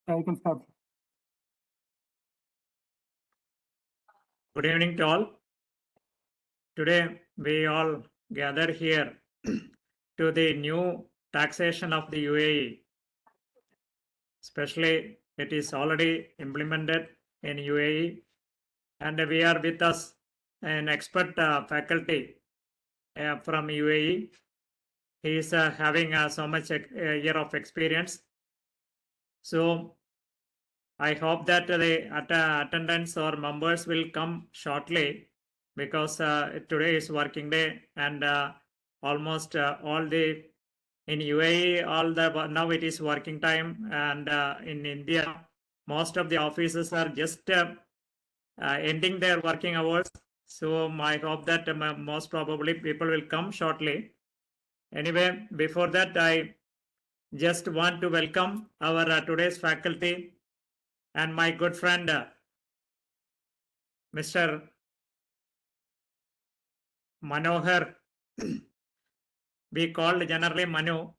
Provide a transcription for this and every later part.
You can start. Good evening to all. Today we all gather here to the new taxation of the UAE. Especially it is already implemented in UAE, and we are with us an expert faculty from UAE. He is having so much year of experience. So I hope that the attendants or members will come shortly, because today is working day, and almost all the in UAE now it is working time, and in India most of the offices are just ending their working hours. So I hope that most probably people will come shortly. Anyway, before that I just want to welcome our today's faculty and my good friend Mr. Manohar. We called generally Manu.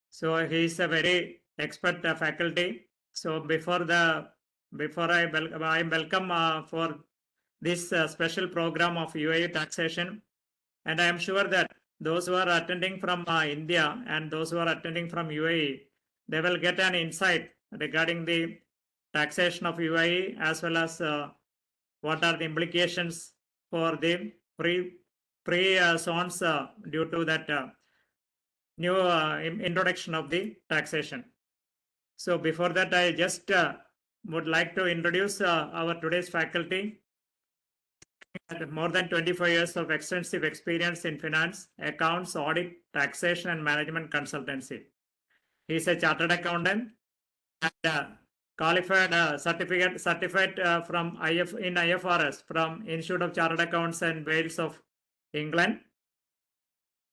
So he is a very expert faculty. So before I welcome for this special program of UAE taxation, and I am sure that those who are attending from India and those who are attending from UAE, they will get an insight regarding the taxation of UAE, as well as what are the implications for the free zones due to that new introduction of the taxation. So before that, I just would like to introduce our today's faculty. More than 25 years of extensive experience in finance, accounts, audit, taxation, and management consultancy. He is a chartered accountant and qualified certified from IFRS from Institute of Chartered Accounts and Wales of England.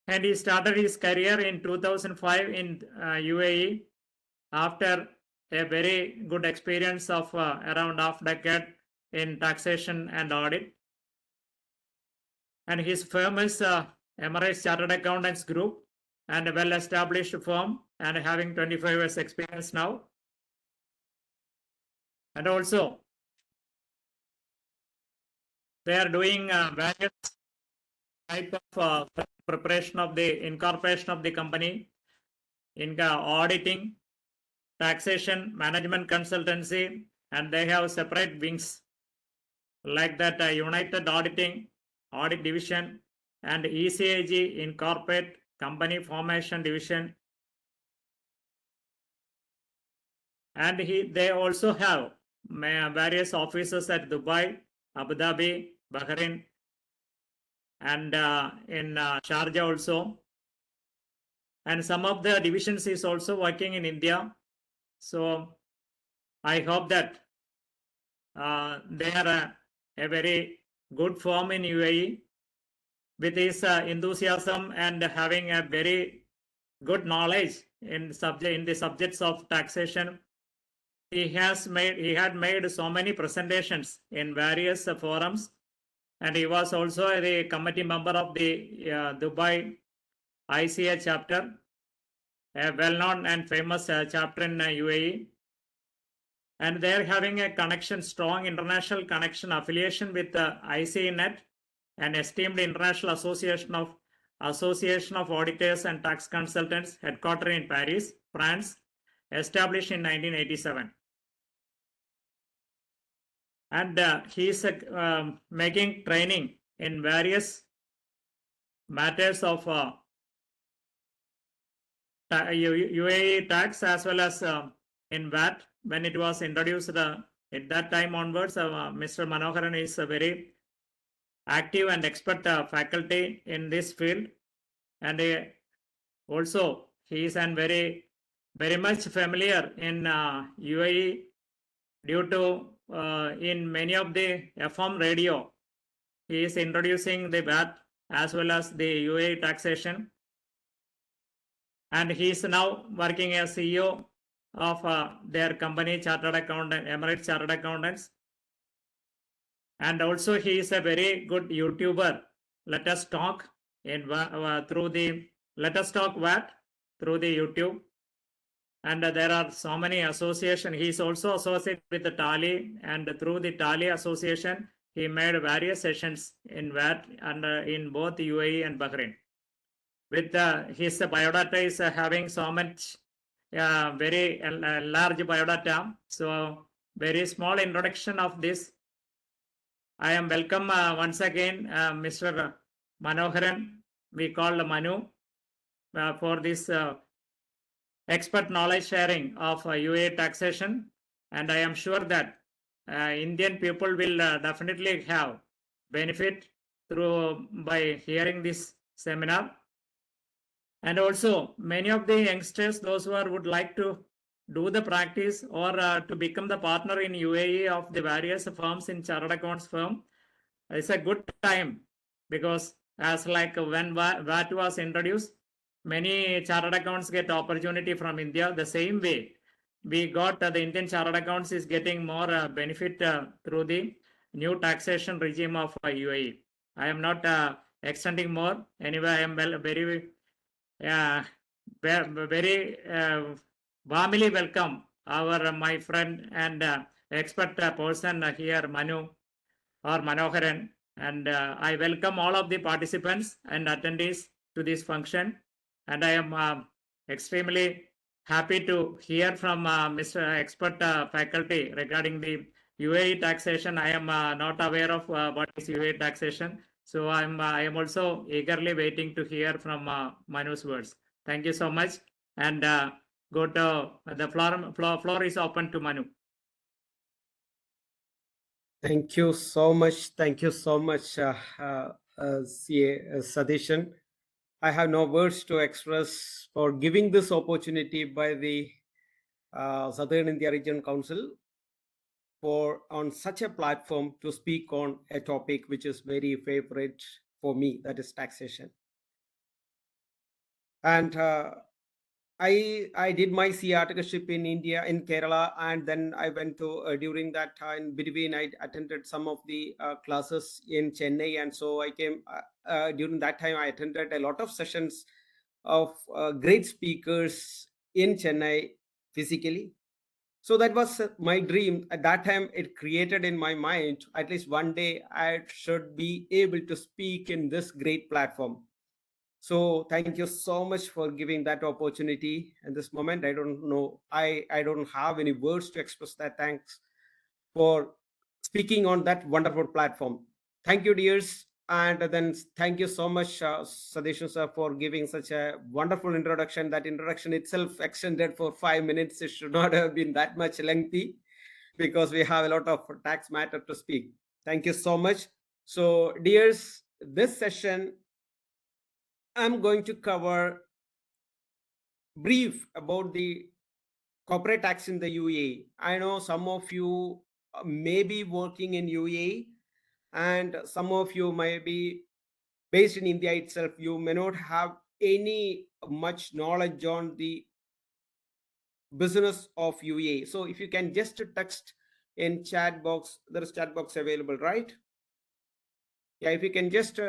And he started his career in 2005 in UAE after a very good experience of around half decade in taxation and audit. And his firm is Emirates Chartered Accountants Group, and a well-established firm and having 25 years experience now. And also they are doing various type of preparation of the incorporation of the company, in auditing, taxation, management consultancy, and they have separate wings like that United Auditing, Audit Division, and ECAG Incorporate Company Formation Division. And they also have various offices at Dubai, Abu Dhabi, Bahrain, and in Sharjah also. And some of the divisions is also working in India. So I hope that they are a very good firm in UAE with his enthusiasm and having a very good knowledge in the subjects of taxation. He had made so many presentations in various forums, and he was also the committee member of the Dubai ICA chapter, a well-known and famous chapter in UAE. And they are having a connection, strong international connection affiliation with the ICNet, an esteemed international association of auditors and tax consultants headquartered in Paris, France, established in 1987. And he is making training in various matters of UAE tax, as well as in VAT. When it was introduced at that time onwards, Mr. Manoharan is a very active and expert faculty in this field, and also he is very much familiar in UAE due to in many of the FM radio he is introducing the VAT as well as the UAE taxation, and he is now working as CEO of their company, Chartered Accountant, Emirates Chartered Accountants. And also he is a very good YouTuber. Let us talk through the Let us talk VAT through the YouTube. And there are so many associations. He is also associated with the Tali, and through the Tali association, he made various sessions in VAT and in both UAE and Bahrain. With his biodata is having so much very large biodata. So very small introduction of this. I am welcome once again Mr. Manoharan. We call Manu for this expert knowledge sharing of UAE taxation, and I am sure that Indian people will definitely have benefit through by hearing this seminar. And also many of the youngsters, those who would like to do the practice or to become the partner in UAE of the various firms in chartered accounts firm, it's a good time, because as like when VAT was introduced, many chartered accounts get opportunity from India. The same way we got the Indian chartered accounts is getting more benefit through the new taxation regime of UAE. I am not extending more. Anyway, I am very very warmly welcome our my friend and expert person here, Manu or Manoharan, and I welcome all of the participants and attendees to this function, and I am extremely happy to hear from Mr. Expert faculty regarding the UAE taxation. I am not aware of what is UAE taxation, so I am also eagerly waiting to hear from Manu's words. Thank you so much, and go to the floor is open to Manu. Thank you so much. Thank you so much, CA Sadishan. I have no words to express for giving this opportunity by the Southern India Region Council for on such a platform to speak on a topic which is very favorite for me, that is taxation. And I did my CA articleship in India, in Kerala, and then I went to during that time between I attended some of the classes in Chennai, and so I came during that time I attended a lot of sessions of great speakers in Chennai physically. So that was my dream at that time. It created in my mind at least one day I should be able to speak in this great platform. So thank you so much for giving that opportunity. At this moment, I don't know, I don't have any words to express that thanks for speaking on that wonderful platform. Thank you, dears. And then thank you so much, Sadeshan sir, for giving such a wonderful introduction. That introduction itself extended for 5 minutes. It should not have been that much lengthy because we have a lot of tax matter to speak. Thank you so much. So, dears, this session I'm going to cover brief about the corporate tax in the UAE. I know some of you may be working in UAE and some of you may be based in India itself. You may not have any much knowledge on the business of UAE. So if you can just text in chat box, there is chat box available, right? Yeah, if you can just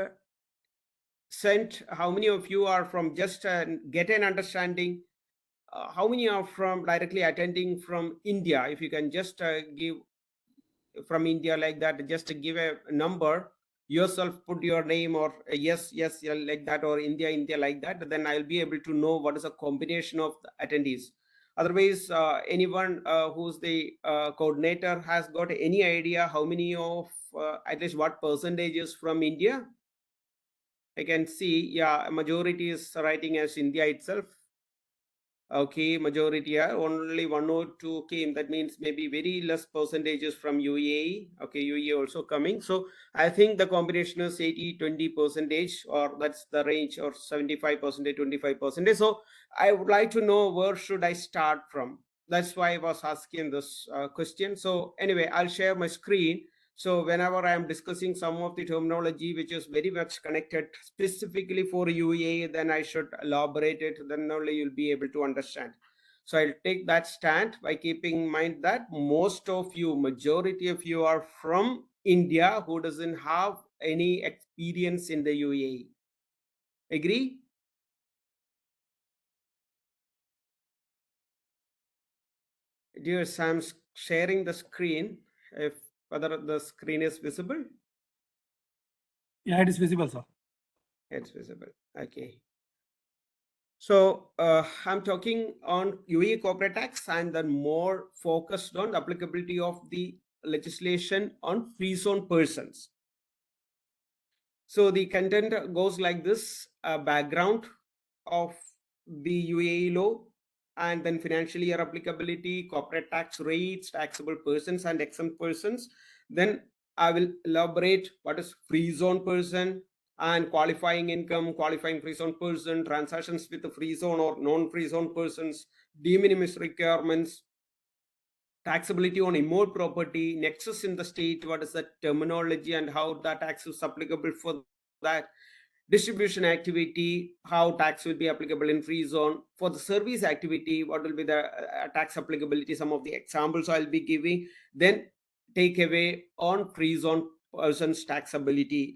send how many of you are from, just get an understanding. How many are from directly attending from India? If you can just give from India like that, just to give a number yourself, put your name or yes, yeah, like that, or India like that, then I'll be able to know what is a combination of the attendees. Otherwise, anyone who's the coordinator has got any idea how many of at least what percentage is from India? I can see, yeah, majority is writing as India itself. Okay, majority, yeah, only 1 or 2 came. That means maybe very less percentages from UAE. Okay, UAE also coming. So I think the combination is 80-20 percentage, or that's the range, or 75%, 25%. So I would like to know where should I start from. That's why I was asking this question. So anyway, I'll share my screen. So whenever I am discussing some of the terminology which is very much connected specifically for UAE, then I should elaborate it, then only you'll be able to understand. So I'll take that stand by keeping in mind that most of you, majority of you are from India who doesn't have any experience in the UAE. Agree? dear Sam, sharing the screen. If whether the screen is visible, Yeah, it is visible, sir. it's visible. Okay. So I'm talking on UAE corporate tax and then more focused on the applicability of the legislation on free zone persons. So the content goes like this: background of the UAE law, and then financial year applicability, corporate tax rates, taxable persons and exempt persons. Then I will elaborate what is free zone person and qualifying income, qualifying free zone person, transactions with the free zone or non-free zone persons, de minimis requirements, taxability on immovable property, nexus in the state, what is the terminology and how that tax is applicable for that, distribution activity, how tax will be applicable in free zone, for the service activity, what will be the tax applicability, some of the examples I'll be giving, then take away on free zone persons taxability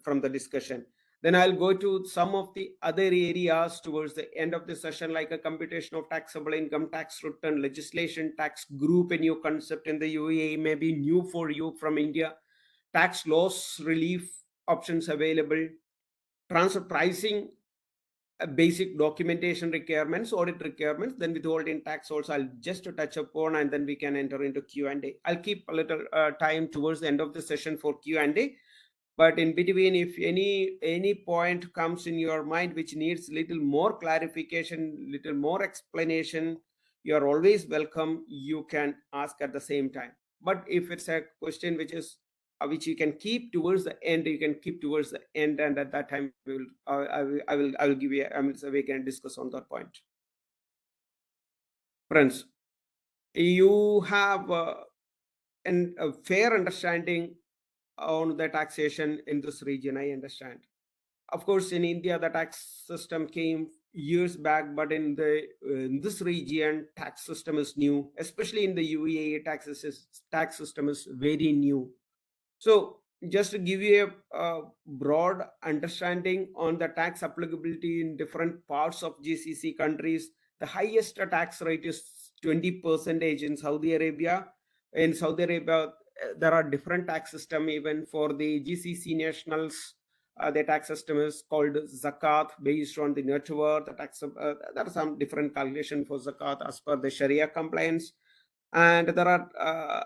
from the discussion. Then I'll go to some of the other areas towards the end of the session, like a computation of taxable income, tax return, legislation, tax group, a new concept in the UAE, may be new for you from India, tax loss relief options available, transfer pricing, basic documentation requirements, audit requirements, then withholding tax also I'll just touch upon, and then we can enter into Q&A. I'll keep a little time towards the end of the session for Q&A, but in between, if any point comes in your mind which needs little more clarification, little more explanation, you are always welcome. You can ask at the same time. But if it's a question which you can keep towards the end, you can keep towards the end, and at that time we will I will give you, so we can discuss on that point. Friends, you have a fair understanding on the taxation in this region, I understand. Of course, in India, the tax system came years back, but in this region, tax system is new, especially in the UAE, tax system is very new. So just to give you a broad understanding on the tax applicability in different parts of GCC countries, the highest tax rate is 20% in Saudi Arabia. In Saudi Arabia, there are different tax system even for the GCC nationals. The tax system is called zakat, based on the net worth. There are some different calculation for zakat as per the Sharia compliance, and there are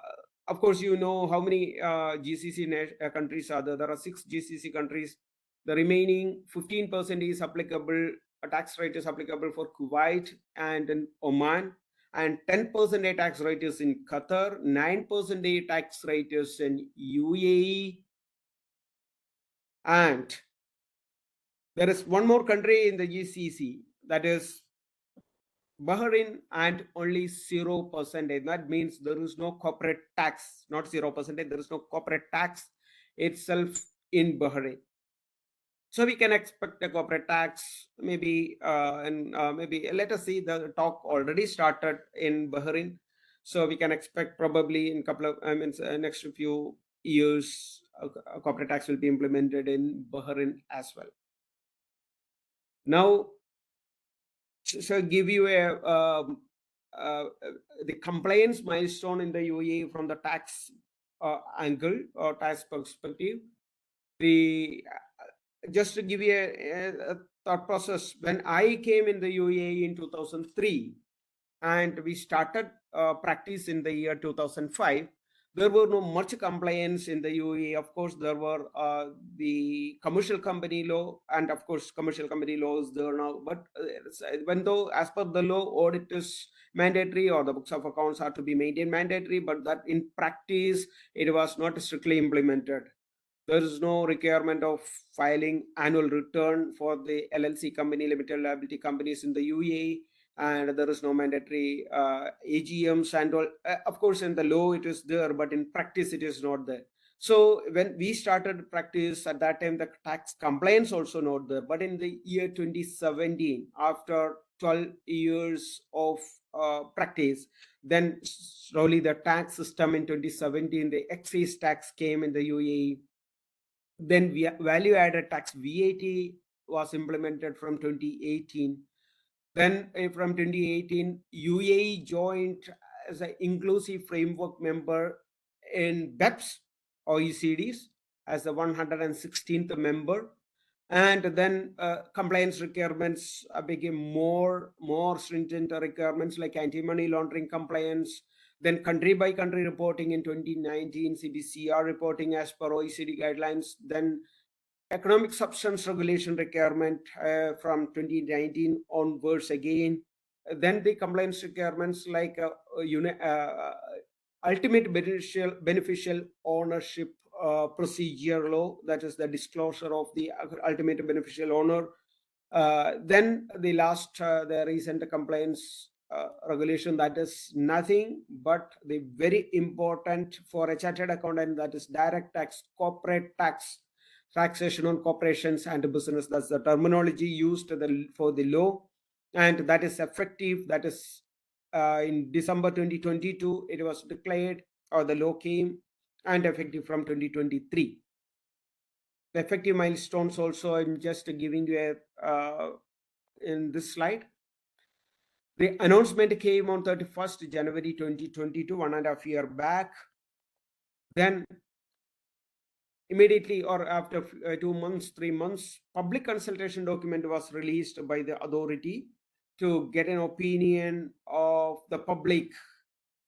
of course, you know how many GCC countries are there. There are 6 GCC countries. The remaining 15% is applicable. A tax rate is applicable for Kuwait and in Oman, and 10% tax rate is in Qatar. 9% tax rate is in UAE, and there is one more country in the GCC, that is Bahrain, and only 0%. That means there is no corporate tax, not 0%. There is no corporate tax itself in Bahrain. So we can expect a corporate tax maybe, and maybe let us see, the talk already started in Bahrain. So we can expect probably in couple of, next few years, a corporate tax will be implemented in Bahrain as well. Now, so give you uh, the compliance milestone in the UAE from the tax angle or tax perspective. The Just to give you a thought process, when I came in the UAE in 2003, and we started practice in the year 2005, there were no much compliance in the UAE. Of course, there were the commercial company law, and of course, commercial company law is there now. But when though, as per the law, audit is mandatory, or the books of accounts are to be maintained mandatory, but that in practice, it was not strictly implemented. There is no requirement of filing annual return for the LLC company, limited liability companies in the UAE, and there is no mandatory AGMs and all. Of course, in the law it is there, but in practice it is not there. So when we started practice at that time, the tax compliance also not there. But in the year 2017, after 12 years of practice, then slowly the tax system in 2017, the excise tax came in the UAE. Then value added tax VAT was implemented from 2018. Then from 2018, UAE joined as an inclusive framework member in BEPS OECDs as the 116th member. And then compliance requirements became more stringent requirements like anti-money laundering compliance. Then country by country reporting in 2019, CBCR reporting as per OECD guidelines. Then economic substance regulation requirement from 2019 onwards again. Then the compliance requirements like ultimate beneficial ownership procedure law, that is the disclosure of the ultimate beneficial owner. Then the the recent compliance regulation, that is nothing but the very important for a chartered accountant, that is direct tax, corporate tax, taxation on corporations and business. That's the terminology used for the law, and that is effective. That is in December 2022, it was declared, or the law came, and effective from 2023. The effective milestones also, I'm just giving you in this slide. The announcement came on 31st January 2022, 1.5 years back. Then immediately or after 2 months, 3 months, public consultation document was released by the authority to get an opinion of the public.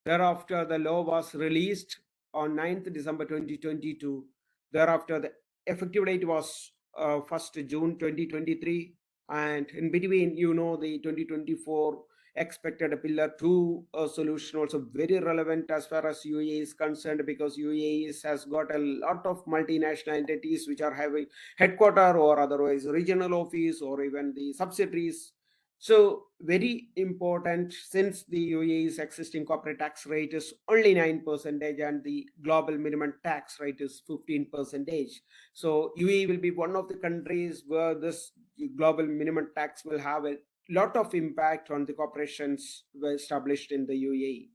Thereafter, the law was released on 9th December 2022. Thereafter, the effective date was 1st June 2023. And in between, the 2024 expected Pillar 2 solution also very relevant as far as UAE is concerned, because UAE has got a lot of multinational entities which are having headquarter or otherwise regional office or even the subsidiaries. So very important, since the UAE's existing corporate tax rate is only 9% and the global minimum tax rate is 15%. So UAE will be one of the countries where this global minimum tax will have a lot of impact on the corporations were established in the UAE.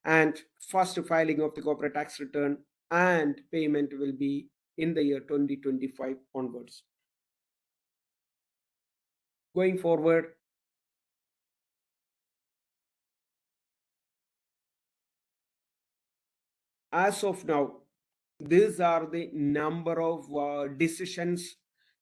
And first filing of the corporate tax return and payment will be in the year 2025 onwards. Going forward, as of now, these are the number of decisions,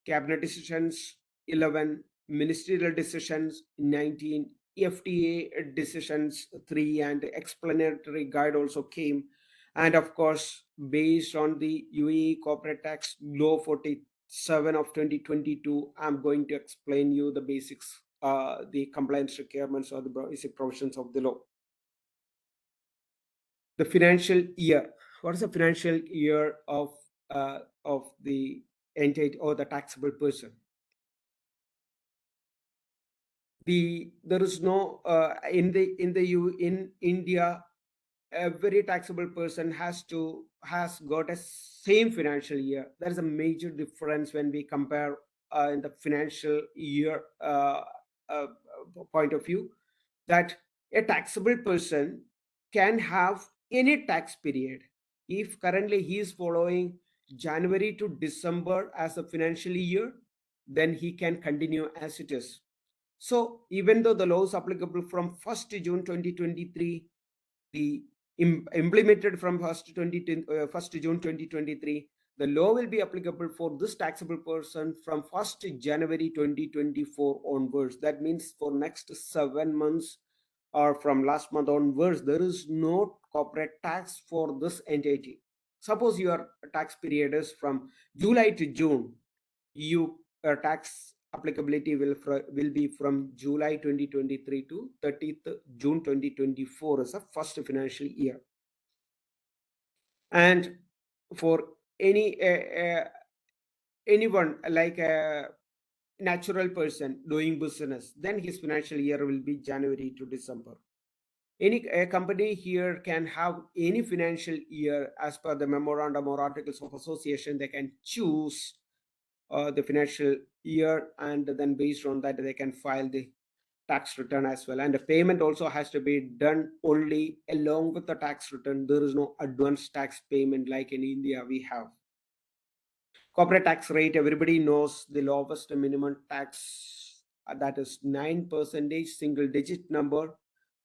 cabinet decisions, 11 ministerial decisions, 19 FTA decisions, 3, and explanatory guide also came. And of course, based on the UAE Corporate Tax Law 47 of 2022, I'm going to explain you the basics, the compliance requirements or the basic provisions of the law. The financial year. What is the financial year of the entity or the taxable person? There is no in India, every taxable person has got a same financial year. There is a major difference when we compare in the financial year point of view, that a taxable person can have any tax period. If currently he is following January to December as a financial year, then he can continue as it is. So even though the law is applicable from 1st June 2023, the implemented from 1st June 2023, the law will be applicable for this taxable person from 1st January 2024 onwards. That means for next 7 months or from last month onwards, there is no corporate tax for this entity. Suppose your tax period is from July to June, tax applicability will be from July 2023 to 30th June 2024 as a first financial year. And for anyone like a natural person doing business, then his financial year will be January to December. A company here can have any financial year as per the memorandum or articles of association. They can choose the financial year, and then based on that they can file the tax return as well. And the payment also has to be done only along with the tax return. There is no advance tax payment like in India we have. Corporate tax rate, everybody knows the lowest minimum tax, that is 9%, single digit number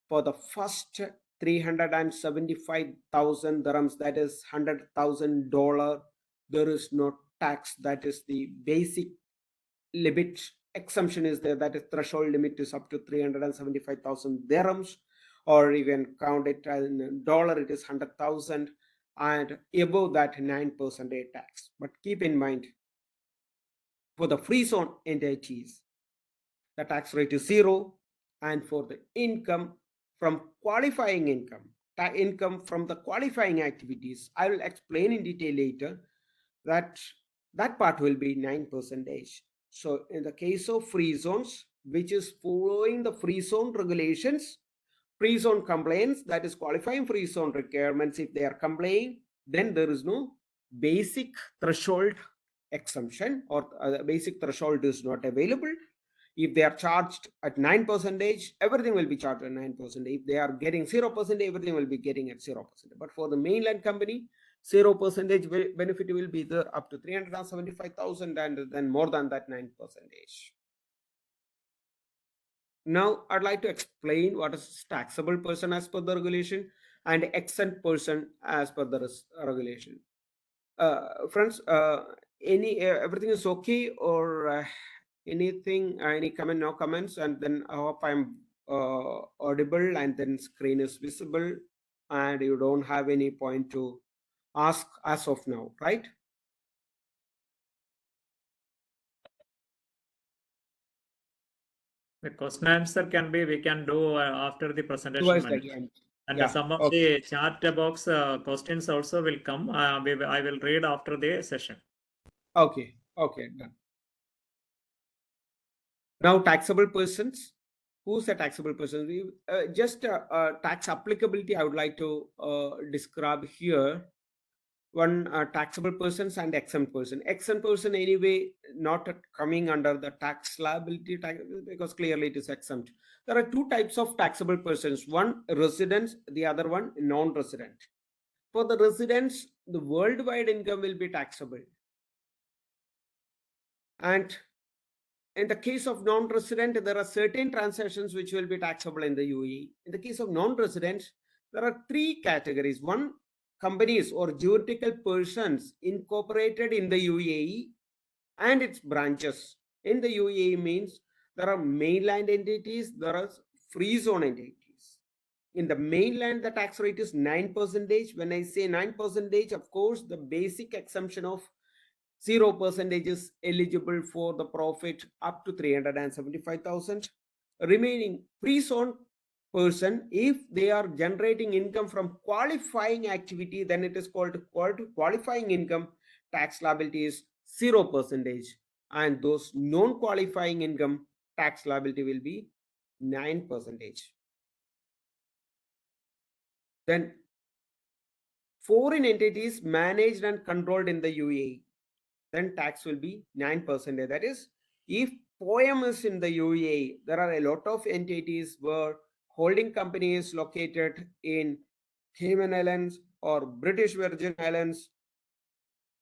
for the first 375,000 dirhams, that is $100,000, there is no tax. That is the basic limit. Exemption is there, that is threshold limit is up to 375,000 dirhams, or you can count it in dollar, it is 100,000, and above that 9% tax. But keep in mind, for the free zone entities, the tax rate is 0, and for the income from qualifying income from the qualifying activities, I will explain in detail later, that part will be 9%. So in the case of free zones, which is following the free zone regulations, free zone compliance, that is qualifying free zone requirements, if they are complying, then there is no basic threshold exemption, or basic threshold is not available. If they are charged at 9%, everything will be charged at 9%. If they are getting 0%, everything will be getting at 0%. But for the mainland company, 0% benefit will be there up to 375,000, and then more than that 9%. Now I'd like to explain what is taxable person as per the regulation and exempt person as per the regulation. Friends, everything is okay, or anything, any comment, no comments? And then I hope I'm audible, and then screen is visible, and you don't have any point to ask as of now, right? The question answer we can do after the presentation. Towards the end. And Yeah, some of okay. the chat box questions also will come. I will read after the session. Okay, done. Now, taxable persons. Who's a taxable person? Just tax applicability, I would like to describe here. One, taxable persons and exempt person. Exempt person anyway not coming under the tax liability because clearly it is exempt. There are two types of taxable persons. One, residents, the other one, non-resident. For the residents, the worldwide income will be taxable. And in the case of non-resident, there are certain transactions which will be taxable in the UAE. In the case of non-residents, there are three categories. One, companies or juridical persons incorporated in the UAE and its branches. In the UAE means there are mainland entities, there are free zone entities. In the mainland, the tax rate is 9%. When I say 9%, of course, the basic exemption of 0% is eligible for the profit up to 375,000. Remaining free zone person, if they are generating income from qualifying activity, then it is called qualifying income. Tax liability is 0%, and those non-qualifying income tax liability will be 9%. Then foreign entities managed and controlled in the UAE, then tax will be 9%. That is, if POEM is in the UAE, there are a lot of entities where holding company is located in Cayman Islands or British Virgin Islands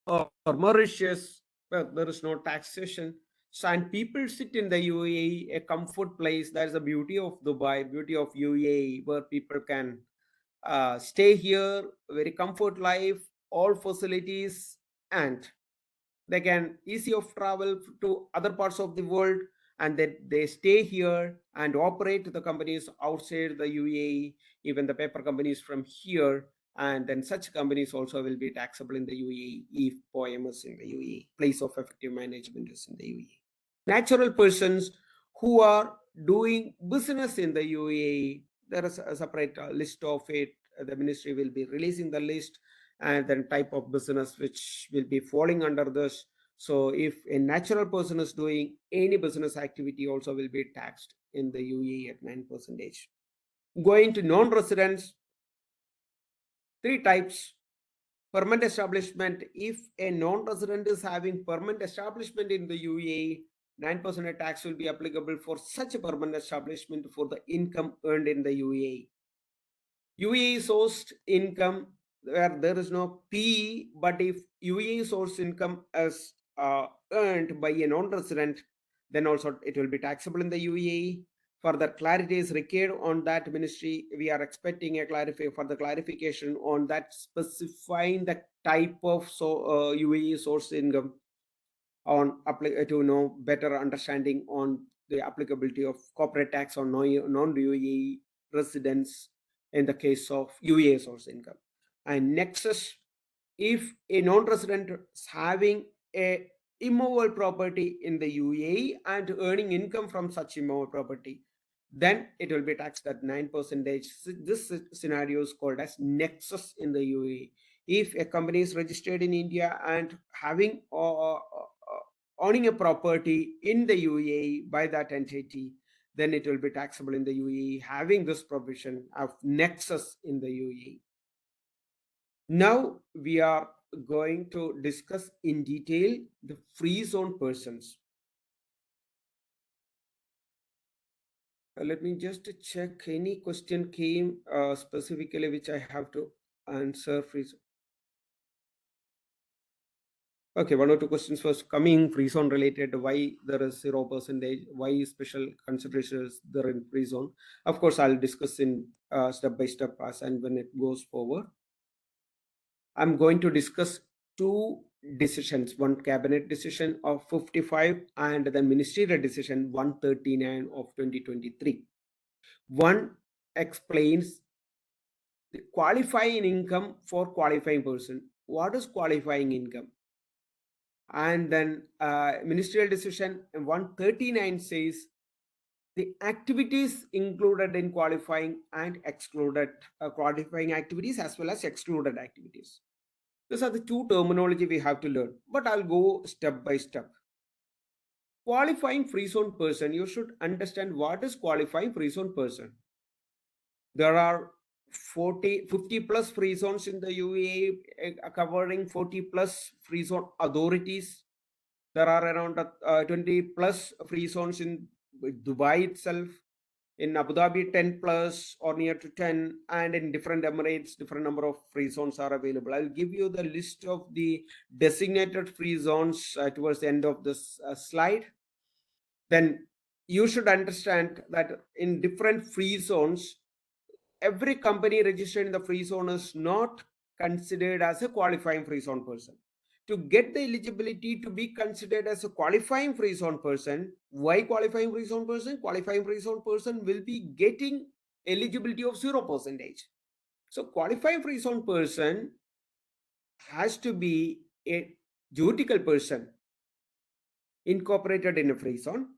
or Mauritius, well, there is no taxation. So, and people sit in the UAE, a comfort place. That is the beauty of Dubai, beauty of UAE, where people can stay here, very comfort life, all facilities, and they can easy of travel to other parts of the world, and then they stay here and operate the companies outside the UAE, even the paper companies from here, and then such companies also will be taxable in the UAE if POEM is in the UAE, place of effective management is in the UAE. Natural persons who are doing business in the UAE, there is a separate list of it. The ministry will be releasing the list, and then type of business which will be falling under this. So if a natural person is doing any business activity, also will be taxed in the UAE at 9%. Going to non-residents, three types. Permanent establishment. If a non-resident is having permanent establishment in the UAE, 9% tax will be applicable for such a permanent establishment for the income earned in the UAE. UAE sourced income, where there is no PE, but if UAE source income is earned by a non-resident, then also it will be taxable in the UAE. further clarity is required on that ministry. We are expecting a further clarification on that, specifying the type of UAE source income on to know better understanding on the applicability of corporate tax on non-UAE residents in the case of UAE source income. And next is, if a non-resident is having a immovable property in the UAE and earning income from such immovable property, then it will be taxed at 9%. This scenario is called as nexus in the UAE. If a company is registered in India and having owning a property in the UAE by that entity, then it will be taxable in the UAE, having this provision of nexus in the UAE. Now we are going to discuss in detail the free zone persons. Let me just check any question came specifically which I have to answer. Free zone. Okay, one or two questions was coming free zone related. Why there is 0%? Why special considerations there in free zone? Of course, I'll discuss in step by step as and when it goes forward. I'm going to discuss two decisions, one cabinet decision of 55 and the ministerial decision 139 of 2023. One explains the qualifying income for qualifying person. What is qualifying income? And then ministerial decision 139 says the activities included in qualifying and excluded qualifying activities as well as excluded activities. These are the two terminology we have to learn, but I'll go step by step. Qualifying free zone person, you should understand what is qualifying free zone person. There are 50 plus free zones in the UAE, covering 40 plus free zone authorities. There are around 20 plus free zones in Dubai itself. In Abu Dhabi, 10 plus or near to 10, and in different Emirates, different number of free zones are available. I'll give you the list of the designated free zones towards the end of this slide. Then you should understand that in different free zones, every company registered in the free zone is not considered as a qualifying free zone person. To get the eligibility to be considered as a qualifying free zone person, why qualifying free zone person? Qualifying free zone person will be getting eligibility of 0%. So qualifying free zone person has to be a juridical person incorporated in a free zone,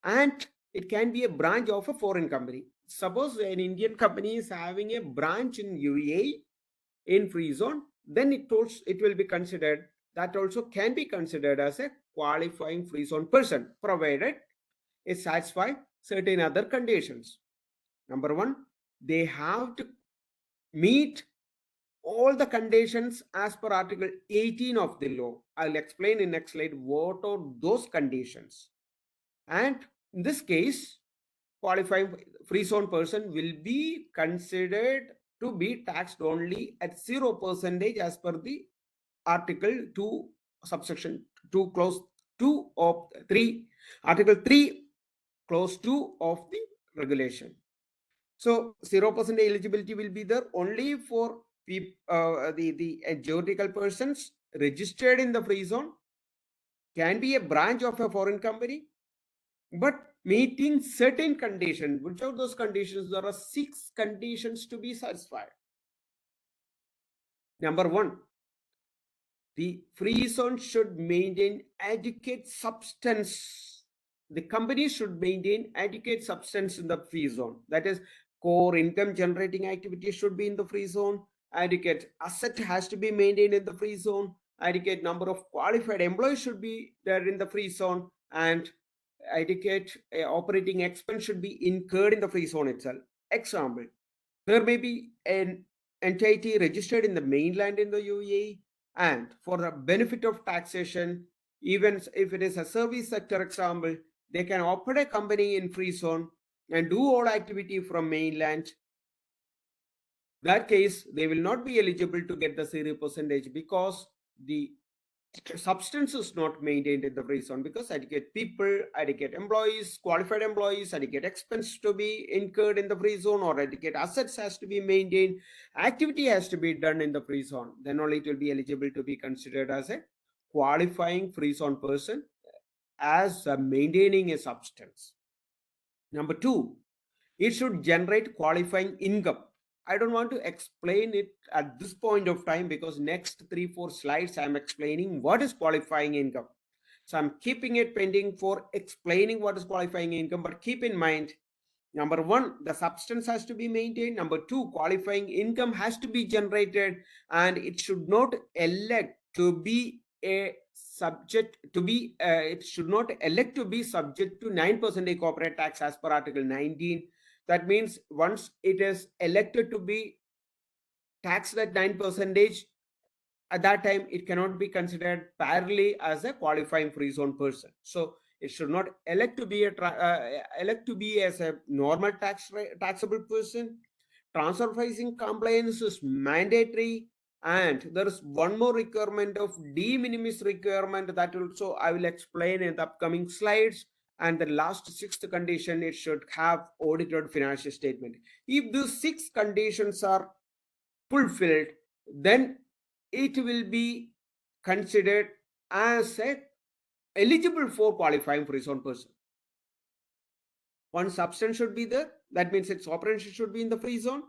and it can be a branch of a foreign company. Suppose an Indian company is having a branch in UAE in free zone, then it will be considered, that also can be considered as a qualifying free zone person, provided it satisfies certain other conditions. Number one, they have to meet all the conditions as per Article 18 of the law. I'll explain in next slide what are those conditions. And in this case, qualifying free zone person will be considered to be taxed only at 0% as per the Article 2 subsection 2 clause 2 of 3, Article 3 clause 2 of the regulation. So 0% eligibility will be there only for the juridical persons registered in the free zone, can be a branch of a foreign company, but meeting certain conditions. Which are those conditions? There are 6 conditions to be satisfied. Number one, the free zone should maintain adequate substance. The company should maintain adequate substance in the free zone. That is, core income generating activity should be in the free zone. Adequate asset has to be maintained in the free zone. Adequate number of qualified employees should be there in the free zone, and adequate operating expense should be incurred in the free zone itself. Example, there may be an entity registered in the mainland in the UAE, and for the benefit of taxation, even if it is a service sector example, they can operate a company in free zone and do all activity from mainland. That case, they will not be eligible to get the 0% because the substance is not maintained in the free zone, because adequate people, adequate employees, qualified employees, adequate expense to be incurred in the free zone, or adequate assets has to be maintained, activity has to be done in the free zone, then only it will be eligible to be considered as a qualifying free zone person as maintaining a substance. Number two, it should generate qualifying income. I don't want to explain it at this point of time, because next 3-4 slides I'm explaining what is qualifying income. So I'm keeping it pending for explaining what is qualifying income. But keep in mind, number one, the substance has to be maintained. Number two, qualifying income has to be generated, and it should not elect to be a subject to be it should not elect to be subject to 9% corporate tax as per Article 19. That means once it is elected to be taxed at 9%, at that time it cannot be considered parallelly as a qualifying free zone person. So it should not elect to be elect to be as a normal taxable person. Transfer pricing compliance is mandatory, and there is one more requirement of de minimis requirement that also I will explain in the upcoming slides. And the last sixth condition, it should have audited financial statement. If these 6 conditions are fulfilled, then it will be considered as a eligible for qualifying free zone person. One substance should be there, that means its operation should be in the free zone.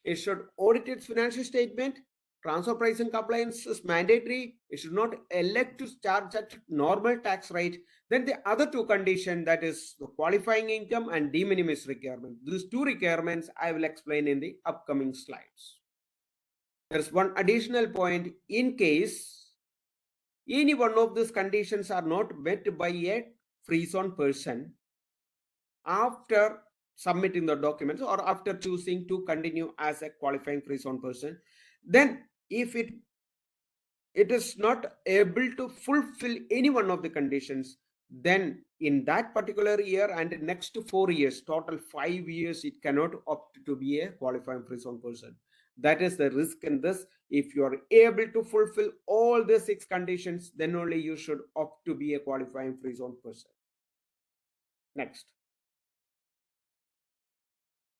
It should audit its financial statement. Transfer pricing compliance is mandatory. It should not elect to charge at normal tax rate. Then the other 2 conditions, that is the qualifying income and de minimis requirement. These 2 requirements I will explain in the upcoming slides. There's one additional point. In case any one of these conditions are not met by a free zone person, after submitting the documents or after choosing to continue as a qualifying free zone person, then if it is not able to fulfill any one of the conditions, then in that particular year and next 4 years, total 5 years, it cannot opt to be a qualifying free zone person. That is the risk in this. If you are able to fulfill all the 6 conditions, then only you should opt to be a qualifying free zone person. Next,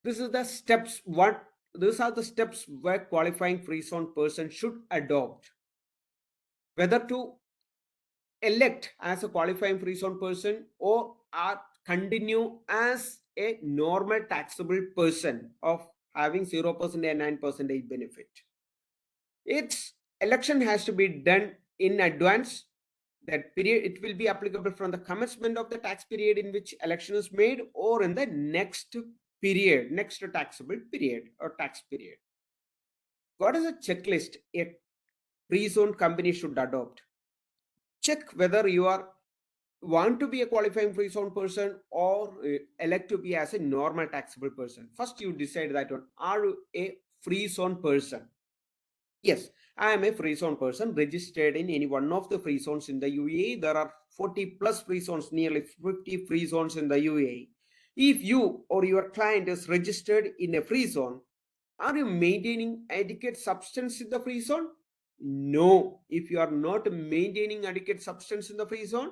these are the steps where qualifying free zone person should adopt. Whether to elect as a qualifying free zone person or continue as a normal taxable person of having 0% and 9% benefit. Its election has to be done in advance. That period, it will be applicable from the commencement of the tax period in which election is made, or in the next period, next taxable period or tax period. What is a checklist a free zone company should adopt? Check whether you want to be a qualifying free zone person or elect to be as a normal taxable person. First, you decide that one. Are you a free zone person? Yes, I am a free zone person registered in any one of the free zones in the UAE. There are 40 plus free zones, nearly 50 free zones in the UAE. If you or your client is registered in a free zone, are you maintaining adequate substance in the free zone? No. If you are not maintaining adequate substance in the free zone,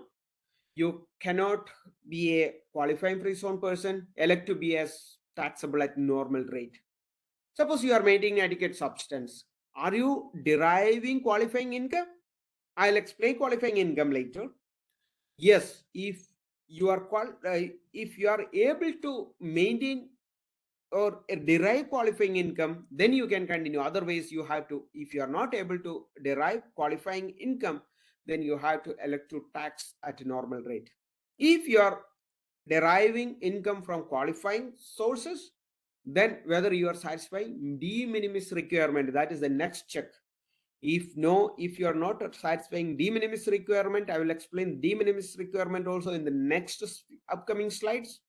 you cannot be a qualifying free zone person, elect to be as taxable at normal rate. Suppose you are maintaining adequate substance. Are you deriving qualifying income? I'll explain qualifying income later. Yes, if you are able to maintain or derive qualifying income, then you can continue. Otherwise, you have to, if you are not able to derive qualifying income, then you have to elect to tax at a normal rate. If you are deriving income from qualifying sources, then whether you are satisfying de minimis requirement, that is the next check. If you are not satisfying de minimis requirement, I will explain de minimis requirement also in the next upcoming slides.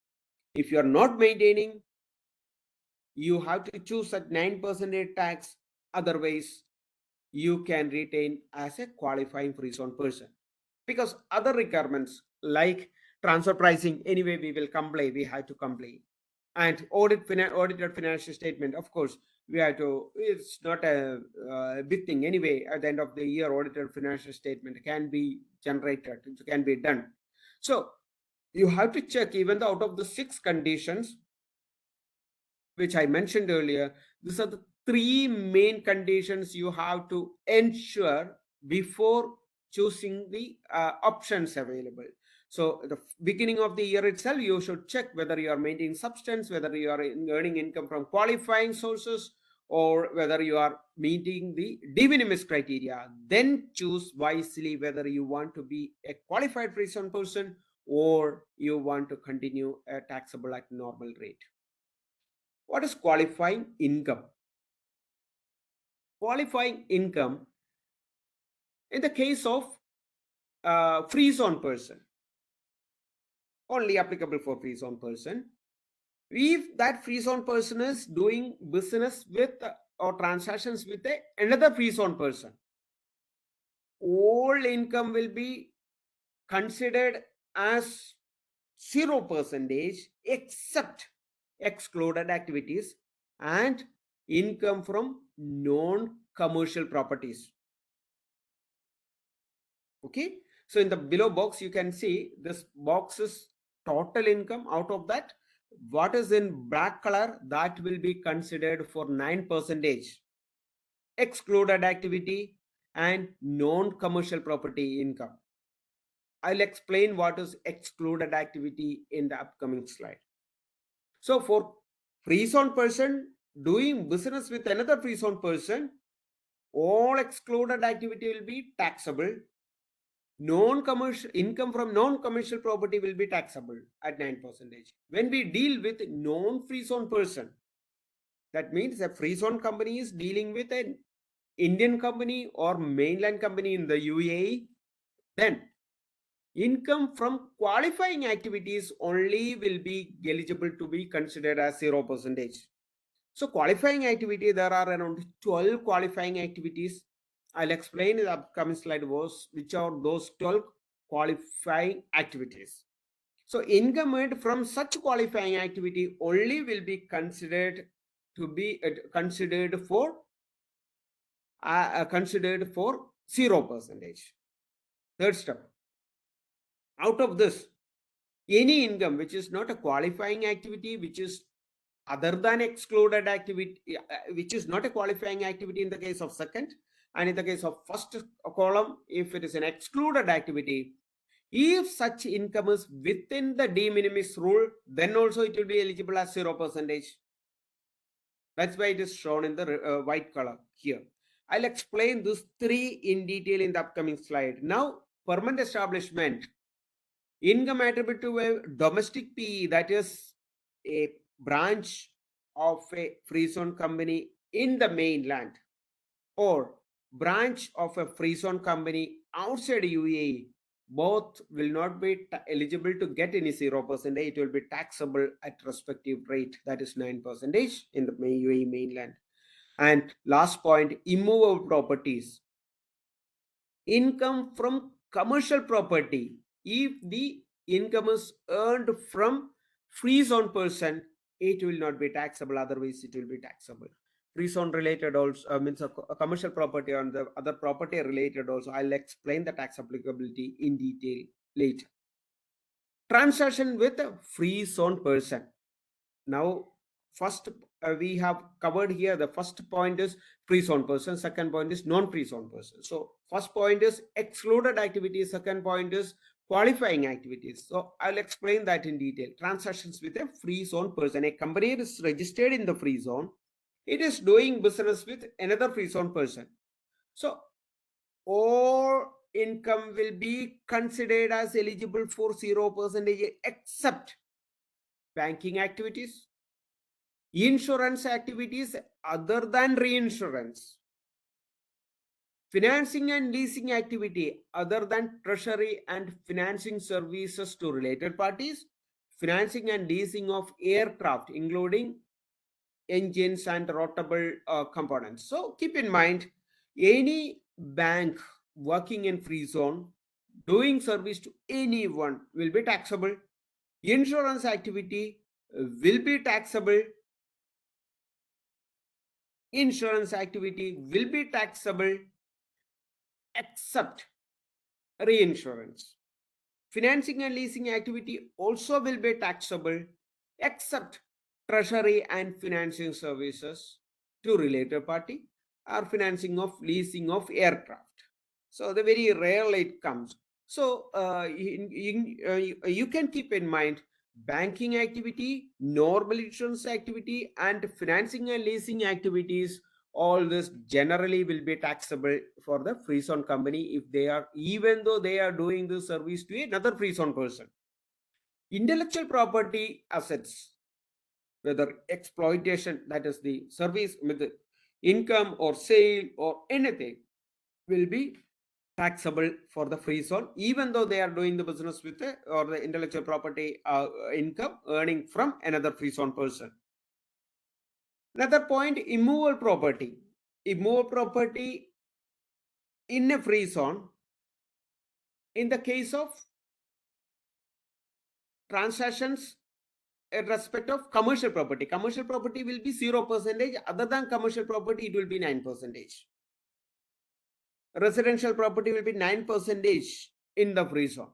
If you are not maintaining, you have to choose at 9% tax. Otherwise, you can retain as a qualifying free zone person, because other requirements like transfer pricing, anyway we will comply, we have to comply. And audited financial statement, of course, we have to, it's not a big thing anyway. At the end of the year, audited financial statement can be generated, it can be done. So you have to check, even though out of the 6 conditions which I mentioned earlier, these are the 3 main conditions you have to ensure before choosing the options available. So the beginning of the year itself, you should check whether you are maintaining substance, whether you are earning income from qualifying sources, or whether you are meeting the de minimis criteria. Then choose wisely whether you want to be a qualified free zone person or you want to continue a taxable at normal rate. What is qualifying income? Qualifying income, in the case of free zone person, only applicable for free zone person. If that free zone person is doing business with or transactions with another free zone person, all income will be considered as 0% except excluded activities and income from non-commercial properties. Okay, so in the below box you can see this box is total income. Out of that, what is in black color, that will be considered for 9% excluded activity and non-commercial property income. I'll explain what is excluded activity in the upcoming slide. So for free zone person doing business with another free zone person, all excluded activity will be taxable. Non-commercial income from non-commercial property will be taxable at 9%. When we deal with non-free zone person, that means a free zone company is dealing with an Indian company or mainland company in the UAE, then income from qualifying activities only will be eligible to be considered as 0%. So qualifying activity, there are around 12 qualifying activities. I'll explain in the upcoming slide which are those 12 qualifying activities. So income earned from such qualifying activity only will be considered to be considered for 0%. Third step. Out of this, any income which is not a qualifying activity, which is other than excluded activity, which is not a qualifying activity in the case of second, and in the case of first column, if it is an excluded activity, if such income is within the de minimis rule, then also it will be eligible as 0%. That's why it is shown in the white color here. I'll explain these 3 in detail in the upcoming slide. Now, permanent establishment, income attributed to a domestic PE, that is a branch of a free zone company in the mainland, or branch of a free zone company outside UAE, both will not be eligible to get any 0%. It will be taxable at respective rate, that is 9% in the UAE mainland. And last point, immovable properties, income from commercial property. If the income is earned from free zone person, it will not be taxable, otherwise it will be taxable. Free zone related also means a commercial property and the other property related also. I'll explain the tax applicability in detail later. Transaction with a free zone person. Now, first we have covered here, the first point is free zone person, second point is non-free zone person. So first point is excluded activities, second point is qualifying activities. So I'll explain that in detail. Transactions with a free zone person. A company is registered in the free zone, it is doing business with another free zone person. So all income will be considered as eligible for 0% except banking activities, insurance activities other than reinsurance, financing and leasing activity other than treasury and financing services to related parties, financing and leasing of aircraft including engines and rotable components. So keep in mind, any bank working in free zone doing service to anyone will be taxable. Insurance activity will be taxable. Insurance activity will be taxable except reinsurance. Financing and leasing activity also will be taxable except treasury and financing services to related party or financing of leasing of aircraft. So the very rarely it comes. So you can keep in mind banking activity, normal insurance activity, and financing and leasing activities. All this generally will be taxable for the free zone company if they are, even though they are doing the service to another free zone person. Intellectual property assets, whether exploitation, that is the service with the income or sale or anything, will be taxable for the free zone, even though they are doing the business with or the intellectual property income earning from another free zone person. Another point, immovable property. Immovable property in a free zone, in the case of transactions in respect of commercial property will be 0%. Other than commercial property, it will be 9%. Residential property will be 9% in the free zone.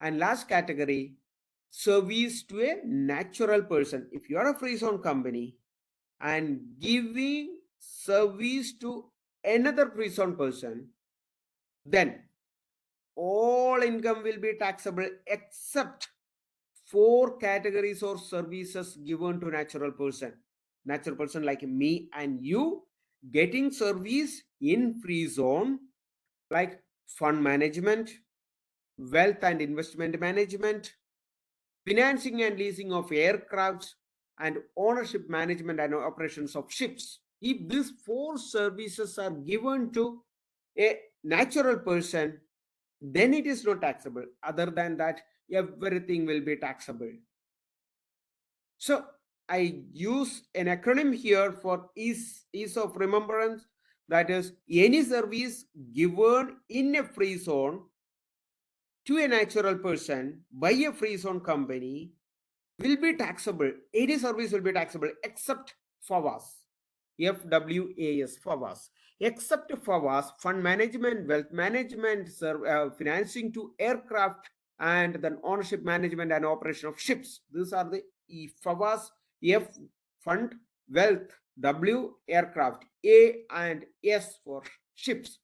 And last category, service to a natural person. If you are a free zone company and giving service to another free zone person, then all income will be taxable except 4 categories or services given to natural person. Natural person like me and you getting service in free zone like fund management, wealth and investment management, financing and leasing of aircrafts, and ownership, management, and operations of ships. If these 4 services are given to a natural person, then it is not taxable. Other than that, everything will be taxable. So I use an acronym here for ease of remembrance. That is, any service given in a free zone to a natural person by a free zone company will be taxable. Any service will be taxable except FAWAS. FWAS, FAWAS. Except FAWAS, fund management, wealth management, financing to aircraft, and then ownership, management, and operation of ships. These are the FAWAS, F fund, wealth, W aircraft, A and S for ships.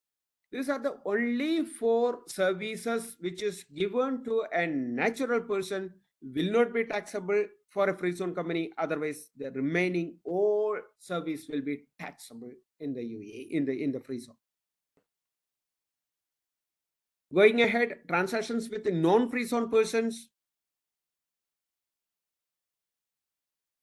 These are the only 4 services which is given to a natural person will not be taxable for a free zone company. Otherwise, the remaining all service will be taxable in the UAE, in the free zone. Going ahead, transactions with non-free zone persons.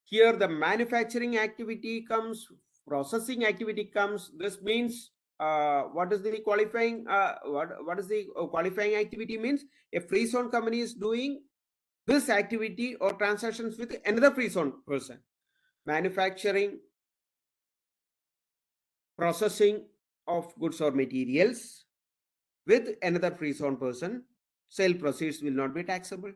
Here the manufacturing activity comes, processing activity comes. This means what is the qualifying what is the qualifying activity means? A free zone company is doing this activity or transactions with another free zone person. Manufacturing, processing of goods or materials with another free zone person, sale proceeds will not be taxable.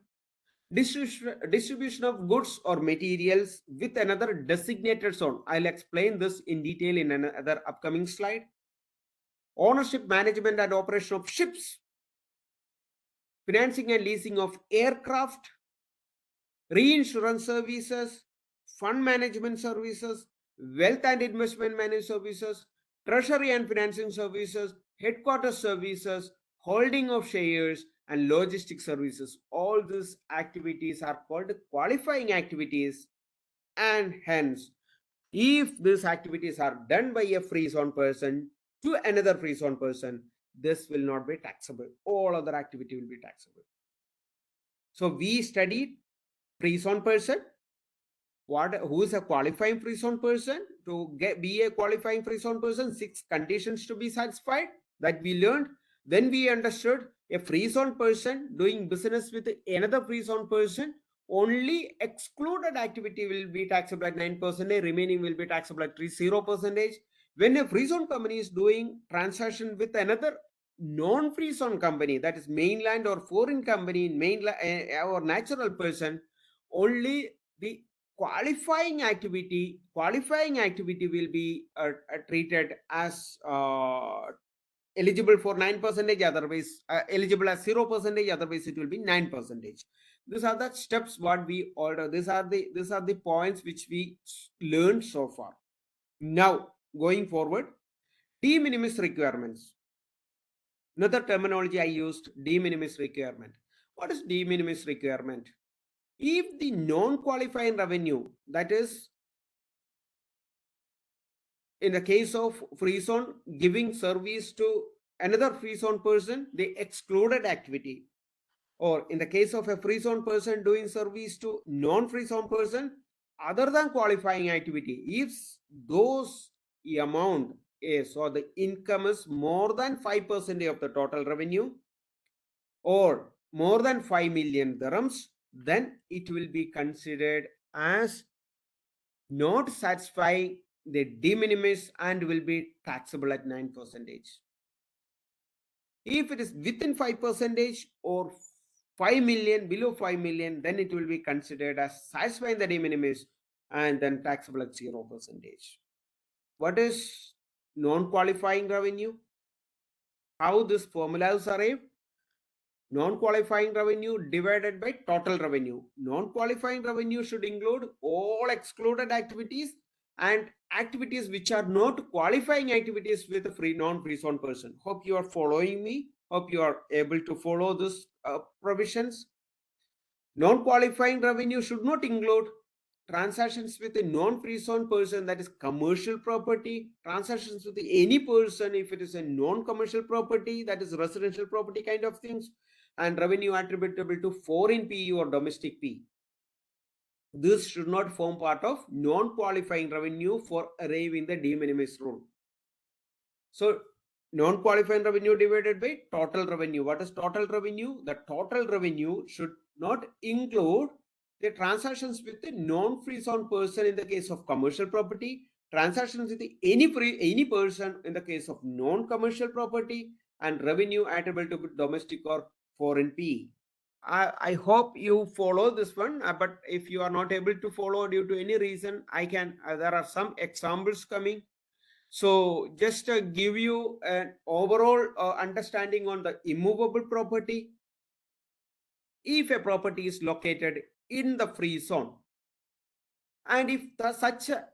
Distribution of goods or materials with another designated zone. I'll explain this in detail in another upcoming slide. Ownership, management, and operation of ships. Financing and leasing of aircraft. Reinsurance services. Fund management services. Wealth and investment management services. Treasury and financing services. Headquarters services. Holding of shares, and logistics services. All these activities are called qualifying activities, and hence if these activities are done by a free zone person to another free zone person, this will not be taxable. All other activity will be taxable. So we studied free zone person. Who is a qualifying free zone person? To be a qualifying free zone person, 6 conditions to be satisfied that we learned. Then we understood a free zone person doing business with another free zone person, only excluded activity will be taxable at 9%, remaining will be taxable at 0%. When a free zone company is doing transaction with another non-free zone company, that is mainland or foreign company, mainland or natural person, only the qualifying activity will be treated as eligible for 9%, otherwise eligible as 0%, otherwise it will be 9%. These are the steps what we order. These are the points which we learned so far. Now going forward, de minimis requirements. Another terminology I used, de minimis requirement. What is de minimis requirement? If the non-qualifying revenue, that is in the case of free zone giving service to another free zone person, the excluded activity, or in the case of a free zone person doing service to non-free zone person other than qualifying activity, if those amount is, or the income is more than 5% of the total revenue or more than 5 million dirhams, then it will be considered as not satisfying the de minimis and will be taxable at 9%. If it is within 5% or 5 million, below 5 million, then it will be considered as satisfying the de minimis and then taxable at 0%. What is non-qualifying revenue? How this formula is arrived? Non-qualifying revenue divided by total revenue. Non-qualifying revenue should include all excluded activities and activities which are not qualifying activities with a non-free zone person. Hope you are following me. Hope you are able to follow this provisions. Non-qualifying revenue should not include transactions with a non-free zone person, that is commercial property, transactions with any person if it is a non-commercial property, that is residential property kind of things, and revenue attributable to foreign PE or domestic PE. This should not form part of non-qualifying revenue for arriving the de minimis rule. So non-qualifying revenue divided by total revenue. What is total revenue? The total revenue should not include the transactions with a non-free zone person in the case of commercial property, transactions with any person in the case of non-commercial property, and revenue attributable to domestic or foreign PE. I hope you follow this one, but if you are not able to follow due to any reason, I can. There are some examples coming. So just give you an overall understanding on the immovable property. If a property is located in the free zone, and if such a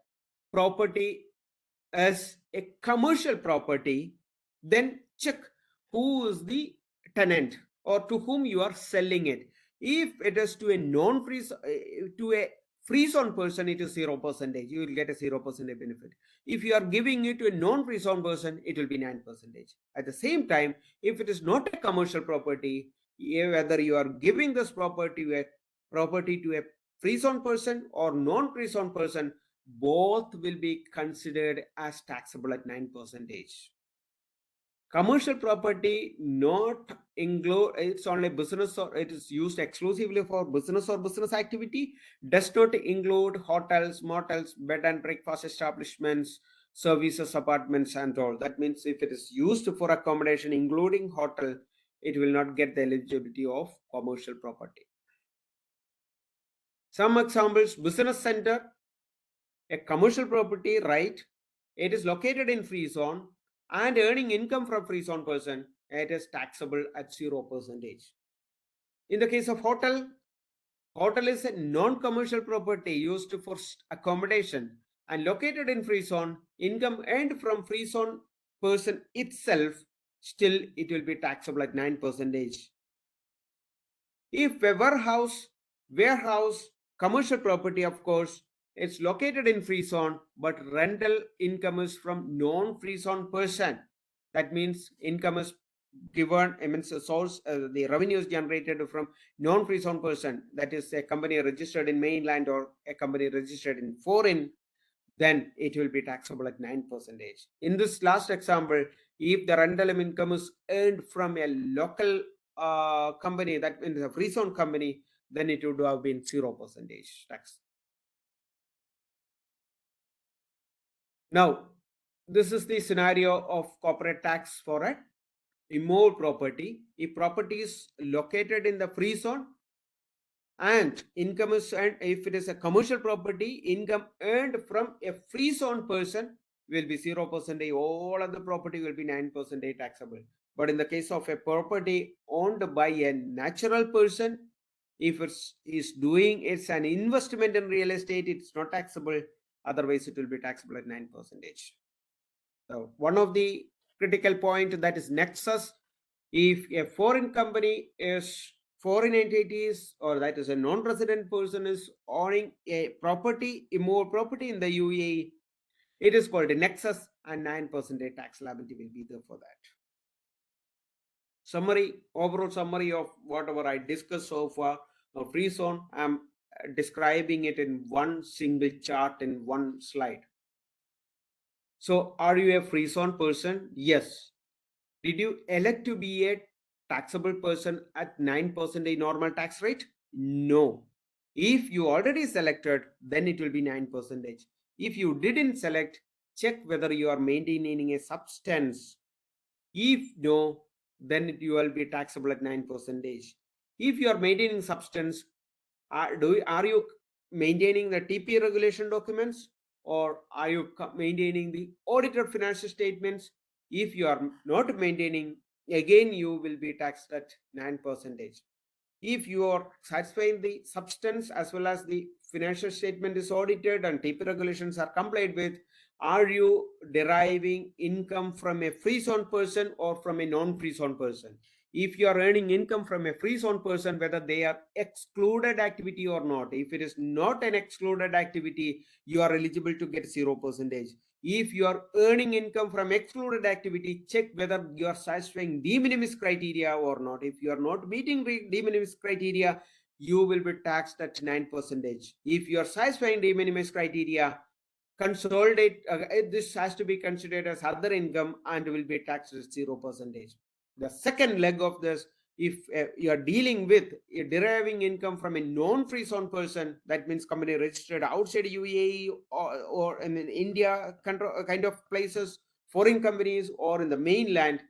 property is a commercial property, then check who is the tenant or to whom you are selling it. If it is to a non-free to a free zone person, it is 0%. You will get a 0% benefit. If you are giving it to a non-free zone person, it will be 9%. At the same time, if it is not a commercial property, whether you are giving this property to a free zone person or non-free zone person, both will be considered as taxable at 9%. Commercial property not include, it's only business or it is used exclusively for business or business activity, does not include hotels, motels, bed and breakfast establishments, services, apartments and all. That means if it is used for accommodation including hotel, it will not get the eligibility of commercial property. Some examples: business center, a commercial property, right? It is located in free zone and earning income from free zone person, it is taxable at 0%. In the case of hotel, hotel is a non-commercial property used for accommodation and located in free zone. Income earned from free zone person itself, still it will be taxable at 9%. If a warehouse, commercial property, of course, it's located in free zone, but rental income is from non-free zone person. That means income is given, I mean, source, the revenue is generated from non-free zone person. That is a company registered in mainland or a company registered in foreign, then it will be taxable at 9%. In this last example, if the rental income is earned from a local company, that means a free zone company, then it would have been 0% tax. Now, this is the scenario of corporate tax for a immovable property. If property is located in the free zone and income is earned, if it is a commercial property, income earned from a free zone person will be 0%. All of the property will be 9% taxable. But in the case of a property owned by a natural person, if it's doing it's an investment in real estate, it's not taxable. Otherwise, it will be taxable at 9%. So one of the critical point, that is nexus. If a foreign company is foreign entities, or that is a non-resident person is owning a property, more property in the UAE, it is called a nexus, and 9% tax liability will be there for that. Overall summary of whatever I discussed so far. A free zone, I'm describing it in one single chart in one slide. So are you a free zone person? Yes. Did you elect to be a taxable person at 9% normal tax rate? No. If you already selected, then it will be 9%. If you didn't select, check whether you are maintaining a substance. If no, then you will be taxable at 9%. If you are maintaining substance, are you maintaining the TP regulation documents, or are you maintaining the audited financial statements? If you are not maintaining, again you will be taxed at 9%. If you are satisfying the substance as well as the financial statement is audited and TP regulations are complied with, are you deriving income from a free zone person or from a non-free zone person? If you are earning income from a free zone person, whether they are excluded activity or not, if it is not an excluded activity, you are eligible to get 0%. If you are earning income from excluded activity, check whether you are satisfying de minimis criteria or not. If you are not meeting de minimis criteria, you will be taxed at 9%. If you are satisfying de minimis criteria, consolidate this has to be considered as other income and will be taxed at 0%. The second leg of this, if you are dealing with deriving income from a non-free zone person, that means company registered outside UAE or in India kind of places, foreign companies, or in the mainland,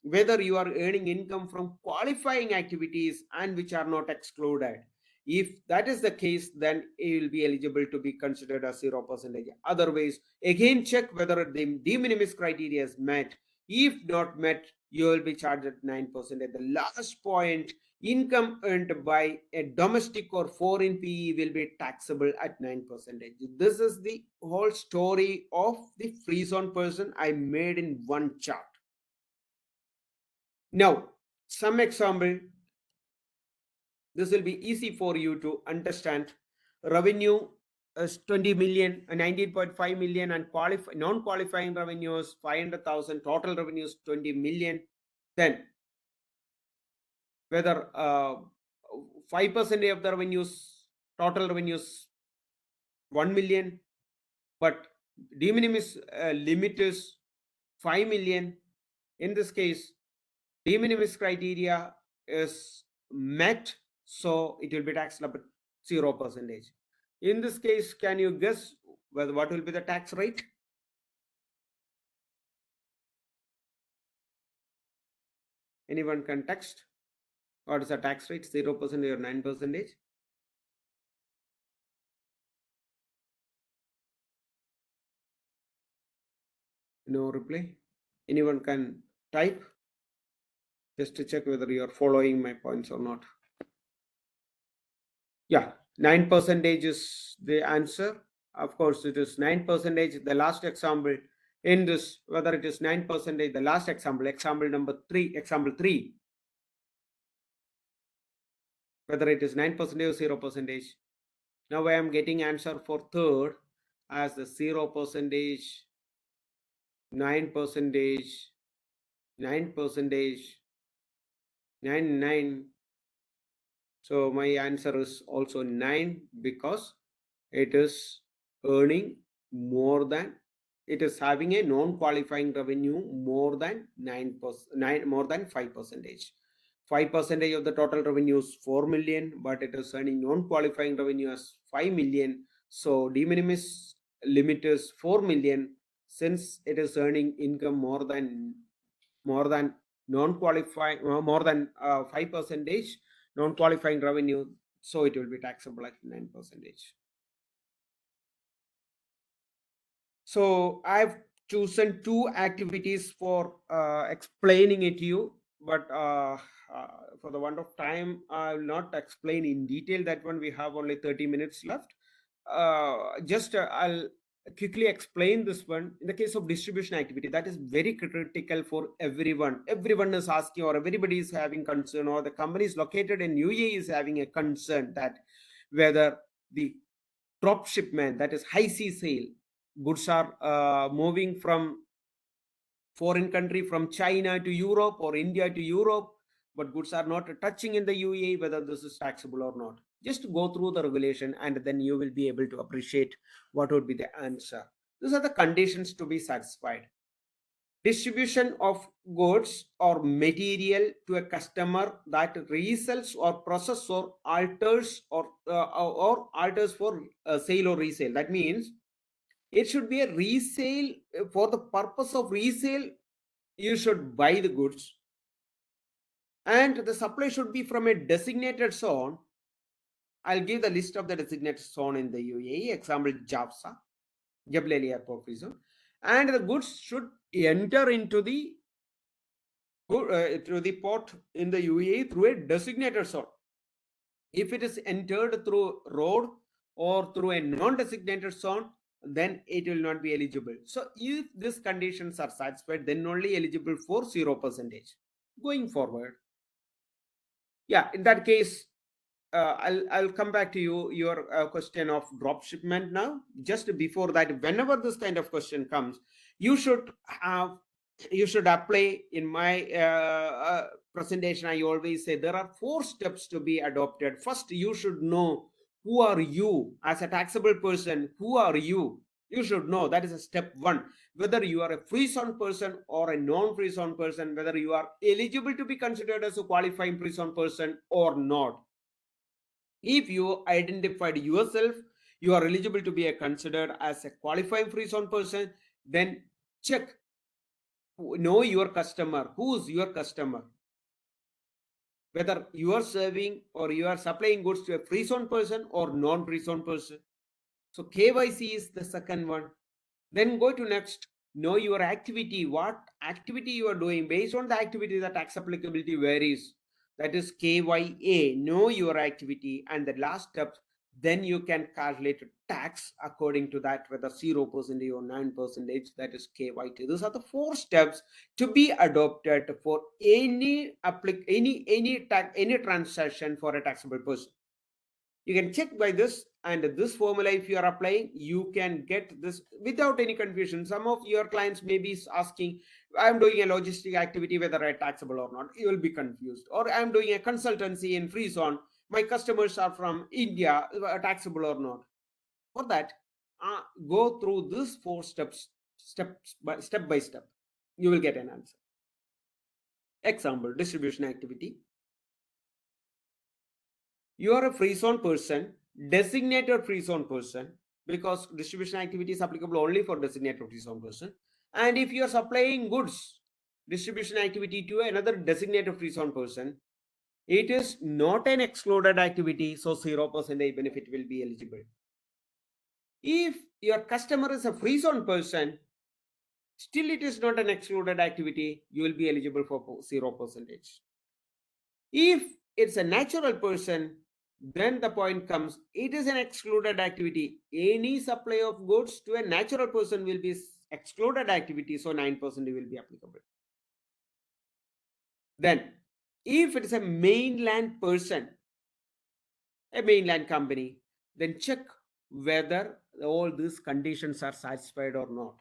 whether you are earning income from qualifying activities and which are not excluded. If that is the case, then you will be eligible to be considered as 0%. Otherwise, again check whether the de minimis criteria is met. If not met, you will be charged at 9%. The last point, income earned by a domestic or foreign PE will be taxable at 9%. This is the whole story of the free zone person I made in one chart. Now, some example. This will be easy for you to understand. Revenue is 20 million, 19.5 million, and non-qualifying revenues 500,000. Total revenues 20 million. Then whether 5% of the revenues, total revenues 1 million, but de minimis limit is 5 million. In this case, de minimis criteria is met, so it will be taxed up at 0%. In this case, can you guess what will be the tax rate? Anyone can text? What is the tax rate? 0% or 9%? No reply. Anyone can type just to check whether you are following my points or not. Yeah, 9% is the answer. Of course, it is 9%. The last example in this, whether it is 9%, the last example, example 3, whether it is 9% or 0%. Now I am getting answer for third as the 0%, 9%, 9%, 9. So my answer is also 9 because it is earning more than, it is having a non-qualifying revenue more than 9%, more than 5%. 5% of the total revenue is 4 million, but it is earning non-qualifying revenue as 5 million. So de minimis limit is 4 million. Since it is earning income more than non-qualifying, more than 5% non-qualifying revenue, So it will be taxable at 9%. So I've chosen two activities for explaining it to you, but for the want of time, I will not explain in detail that one. We have only 30 minutes left. Just I'll quickly explain this one. In the case of distribution activity, that is very critical for everyone. Everyone is asking, or everybody is having concern, or the company is located in UAE is having a concern that whether the drop shipment, that is high sea sale, goods are moving from foreign country, from China to Europe or India to Europe, but goods are not touching in the UAE, whether this is taxable or not. Just go through the regulation and then you will be able to appreciate what would be the answer. These are the conditions to be satisfied. Distribution of goods or material to a customer that resells or process or alters or alters for sale or resale. That means it should be a resale. For the purpose of resale, you should buy the goods, and the supply should be from a designated zone. I'll give the list of the designated zone in the UAE. Example, Jafsa, Jebel Ali Airport Free Zone, and the goods should enter into the through the port in the UAE through a designated zone. If it is entered through road or through a non-designated zone, then it will not be eligible. So if these conditions are satisfied, then only eligible for 0%. Going forward, yeah, in that case, I'll come back to your question of drop shipment now. Just before that, whenever this kind of question comes, you should apply. In my presentation, I always say there are 4 steps to be adopted. First, you should know who are you as a taxable person. Who are you? You should know. That is a step 1. Whether you are a free zone person or a non-free zone person, whether you are eligible to be considered as a qualifying free zone person or not. If you identified yourself, you are eligible to be considered as a qualifying free zone person, then check, know your customer. Who's your customer? Whether you are serving or you are supplying goods to a free zone person or non-free zone person. So KYC is the second one. Then go to next, know your activity. What activity you are doing? Based on the activity, the tax applicability varies. That is KYA, know your activity. And the last step, then you can calculate tax according to that, whether 0% or 9%, that is KYT. Those are the 4 steps to be adopted for any transaction for a taxable person. You can check by this, and this formula, if you are applying, you can get this without any confusion. Some of your clients may be asking, I'm doing a logistic activity, whether I taxable or not. You will be confused. Or I'm doing a consultancy in free zone, my customers are from India, taxable or not. For that, go through these 4 steps, step by step. You will get an answer. Example, distribution activity. You are a free zone person, designated free zone person, because distribution activity is applicable only for designated free zone person. And if you are supplying goods, distribution activity to another designated free zone person, it is not an excluded activity, so 0% benefit will be eligible. If your customer is a free zone person, still it is not an excluded activity, you will be eligible for 0%. If it's a natural person, then the point comes, it is an excluded activity. Any supply of goods to a natural person will be excluded activity, so 9% will be applicable. Then, if it is a mainland person, a mainland company, then check whether all these conditions are satisfied or not.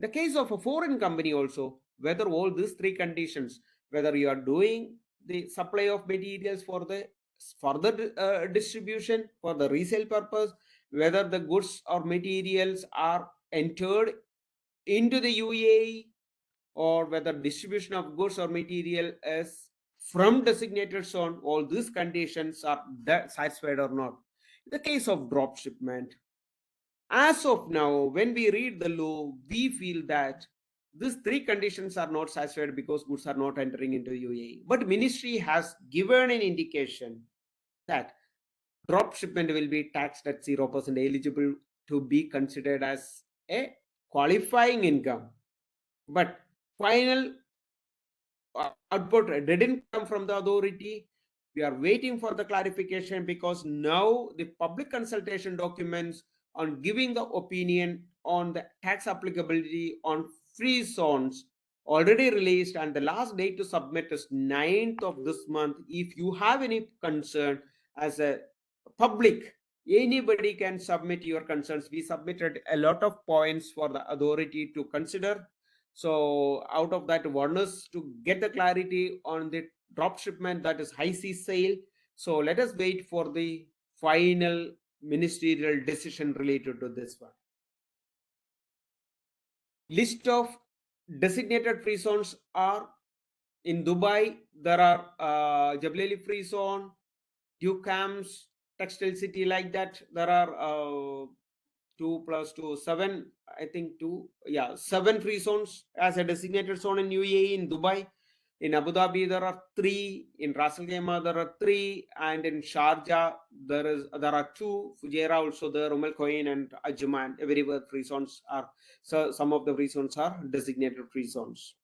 The case of a foreign company also, whether all these 3 conditions, whether you are doing the supply of materials for the further distribution for the resale purpose, whether the goods or materials are entered into the UAE, or whether distribution of goods or material is from designated zone, all these conditions are satisfied or not. In the case of drop shipment, as of now, when we read the law, we feel that these 3 conditions are not satisfied because goods are not entering into UAE. But ministry has given an indication that drop shipment will be taxed at 0%, eligible to be considered as a qualifying income. But final output didn't come from the authority. We are waiting for the clarification, because now the public consultation documents on giving the opinion on the tax applicability on free zones already released, and the last date to submit is 9th of this month. If you have any concern as a public, anybody can submit your concerns. We submitted a lot of points for the authority to consider. So out of that, one is to get the clarity on the drop shipment, that is high sea sale. So let us wait for the final ministerial decision related to this one. List of designated free zones are in Dubai. There are Jableli free zone, Ducams, Textile City, like that. There are 2 plus 2, 7, I think 7 free zones as a designated zone in UAE, in Dubai. In Abu Dhabi, there are 3. In Ras Al Khaimah, there are 3. And in Sharjah, there are 2. Fujairah also there, Umm Al Quwain and Ajman. Everywhere free zones are. So some of the free zones are designated free zones.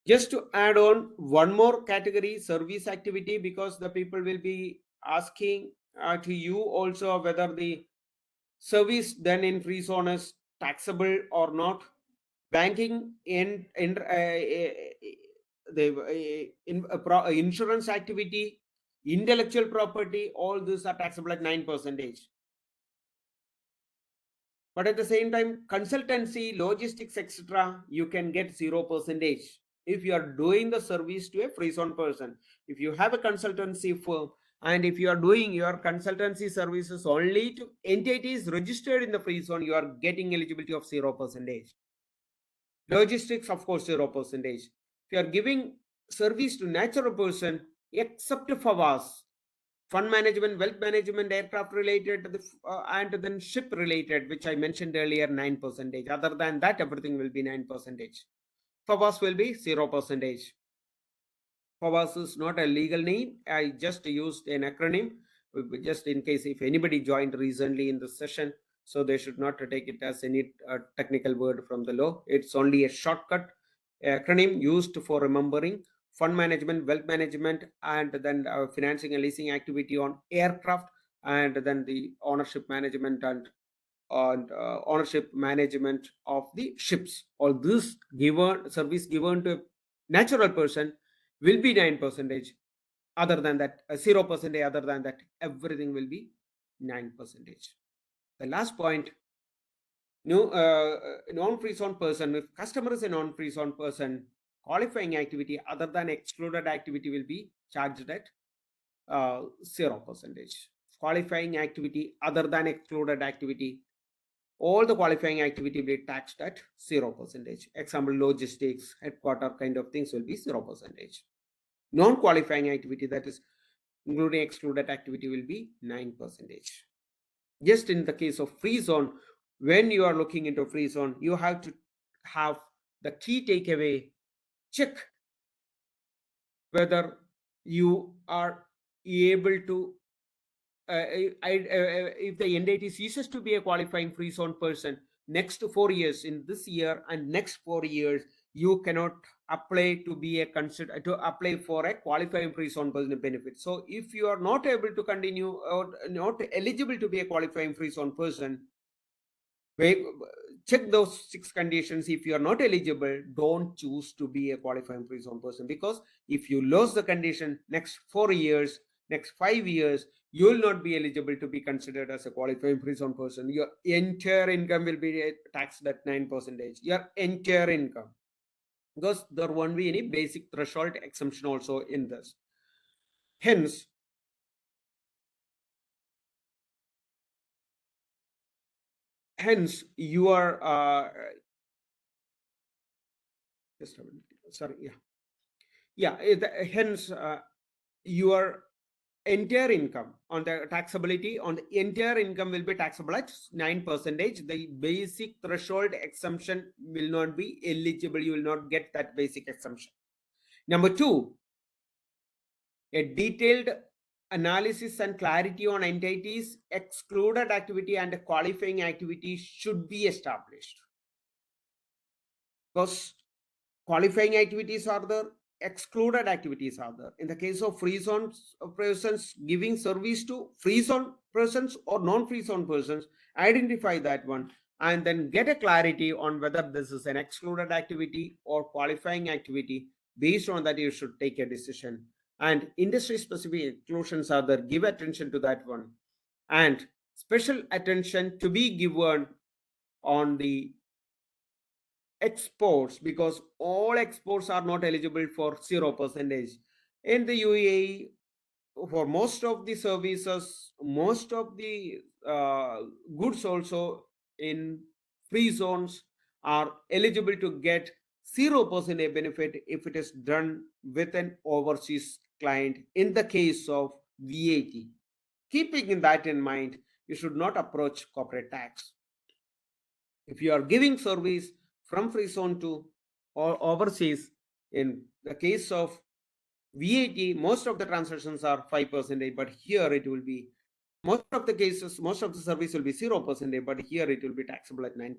Just to add on one more category, service activity, because the people will be asking to you also whether the service done in free zone is taxable or not. Banking in insurance activity, intellectual property, all these are taxable at 9%. But at the same time, consultancy, logistics, etc., you can get 0% if you are doing the service to a free zone person. If you have a consultancy firm, and if you are doing your consultancy services only to entities registered in the free zone, you are getting eligibility of 0%. Logistics, of course, 0%. If you are giving service to natural person, except FAWAS, fund management, wealth management, aircraft related, and then ship related, which I mentioned earlier, 9%. Other than that, everything will be 9%. FAWAS will be 0%. FAWAS is not a legal name. I just used an acronym, just in case if anybody joined recently in the session, so they should not take it as any technical word from the law. It's only a shortcut acronym used for remembering fund management, wealth management, and then financing and leasing activity on aircraft, and then the ownership management and ownership management of the ships. All this given service given to a natural person will be 9%. Other than that, 0%. Other than that, everything will be 9%. The last point, non-free zone person, if customer is a non-free zone person, qualifying activity other than excluded activity will be charged at 0%. Qualifying activity other than excluded activity, all the qualifying activity will be taxed at 0%. Example, logistics, headquarter kind of things will be 0%. Non-qualifying activity, that is including excluded activity, will be 9%. Just in the case of free zone, when you are looking into free zone, you have to have the key takeaway: check whether you are able to if the entity ceases to be a qualifying free zone person next 4 years, in this year and next 4 years, you cannot apply to be a to apply for a qualifying free zone person benefit. So if you are not able to continue or not eligible to be a qualifying free zone person, check those 6 conditions. If you are not eligible, don't choose to be a qualifying free zone person, because if you lose the condition, next 4 years, next 5 years, you will not be eligible to be considered as a qualifying free zone person. Your entire income will be taxed at 9%. Your entire income, because there won't be any basic threshold exemption also in this. Hence, you are just a minute. Sorry, hence your entire income on the taxability on the entire income will be taxable at 9%. The basic threshold exemption will not be eligible. You will not get that basic exemption. Number 2, a detailed analysis and clarity on entities, excluded activity and qualifying activity should be established. Because qualifying activities are there, excluded activities are there. In the case of free zone persons, giving service to free zone persons or non-free zone persons, identify that one and then get a clarity on whether this is an excluded activity or qualifying activity. Based on that, you should take a decision. And industry specific exclusions are there, give attention to that one. And special attention to be given on the exports, because all exports are not eligible for 0%. In the UAE, for most of the services, most of the goods also in free zones are eligible to get 0% benefit if it is done with an overseas client in the case of VAT. Keeping that in mind, you should not approach corporate tax. If you are giving service from free zone to or overseas, in the case of VAT, most of the transactions are 5%, but here it will be, most of the cases, most of the service will be 0%, but here it will be taxable at 9%.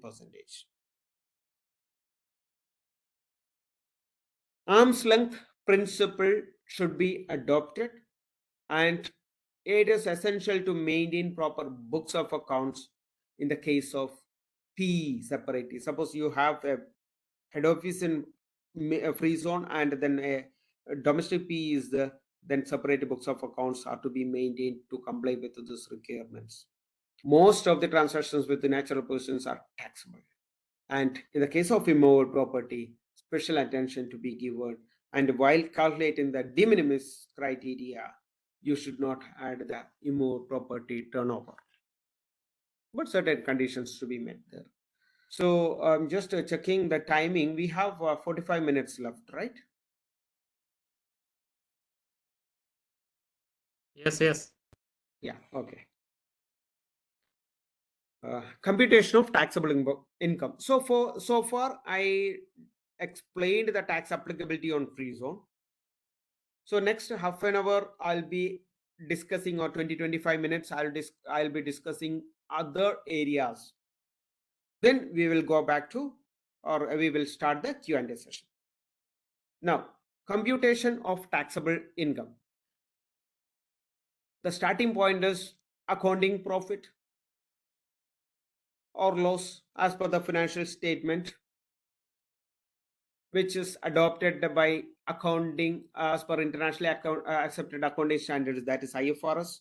Arm's length principle should be adopted, and it is essential to maintain proper books of accounts in the case of P separately. Suppose you have a head office in a free zone and then a domestic P is the, then separate books of accounts are to be maintained to comply with these requirements. Most of the transactions with the natural persons are taxable. And in the case of immovable property, special attention to be given. And while calculating the de minimis criteria, you should not add the immovable property turnover, but certain conditions to be met there. So I'm just checking the timing. We have 45 minutes left, right? Yes. Yeah, okay. Computation of taxable income. So far I explained the tax applicability on free zone. So next half an hour I'll be discussing, or 20-25 minutes I'll be discussing other areas. Then we will go back to, or we will start the Q&A session. Now, computation of taxable income. The starting point is accounting profit or loss as per the financial statement, which is adopted by accounting as per internationally accepted accounting standards, that is IFRS.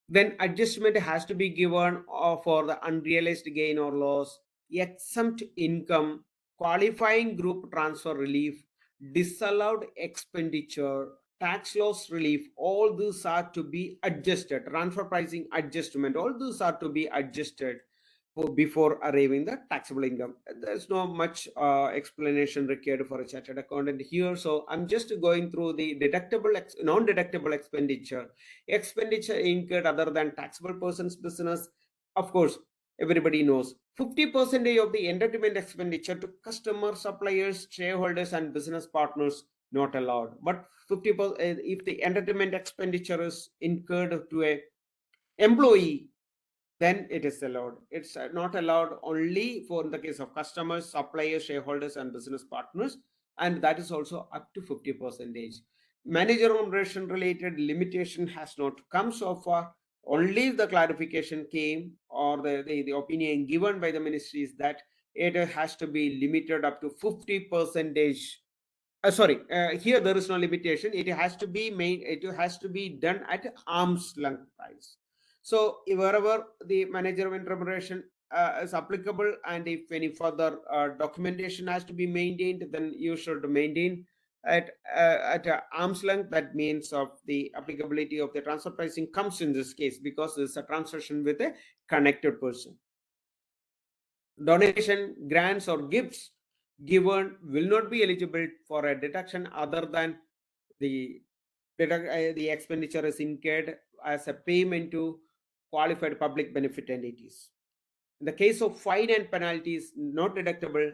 Then adjustment has to be given for the unrealized gain or loss, exempt income, qualifying group transfer relief, disallowed expenditure, tax loss relief. All these are to be adjusted. Transfer pricing adjustment, all these are to be adjusted before arriving the taxable income. There's no much explanation required for a chartered accountant here. So I'm just going through the deductible, non-deductible expenditure incurred other than taxable person's business. Of course, everybody knows 50% of the entertainment expenditure to customers, suppliers, shareholders, and business partners not allowed. But 50%, if the entertainment expenditure is incurred to a employee, then it is allowed. It's not allowed only for in the case of customers, suppliers, shareholders, and business partners, and that is also up to 50%. Manager remuneration related limitation has not come so far. Only the clarification came, or the opinion given by the ministry is that it has to be limited up to 50%. Here there is no limitation. It has to be made. It has to be done at arm's length price. So wherever the manager remuneration is applicable, and if any further documentation has to be maintained, then you should maintain at arm's length. That means of the applicability of the transfer pricing comes in this case because it's a transaction with a connected person. Donation, grants, or gifts given will not be eligible for a deduction other than the expenditure is incurred as a payment to qualified public benefit entities. In the case of fine and penalties, not deductible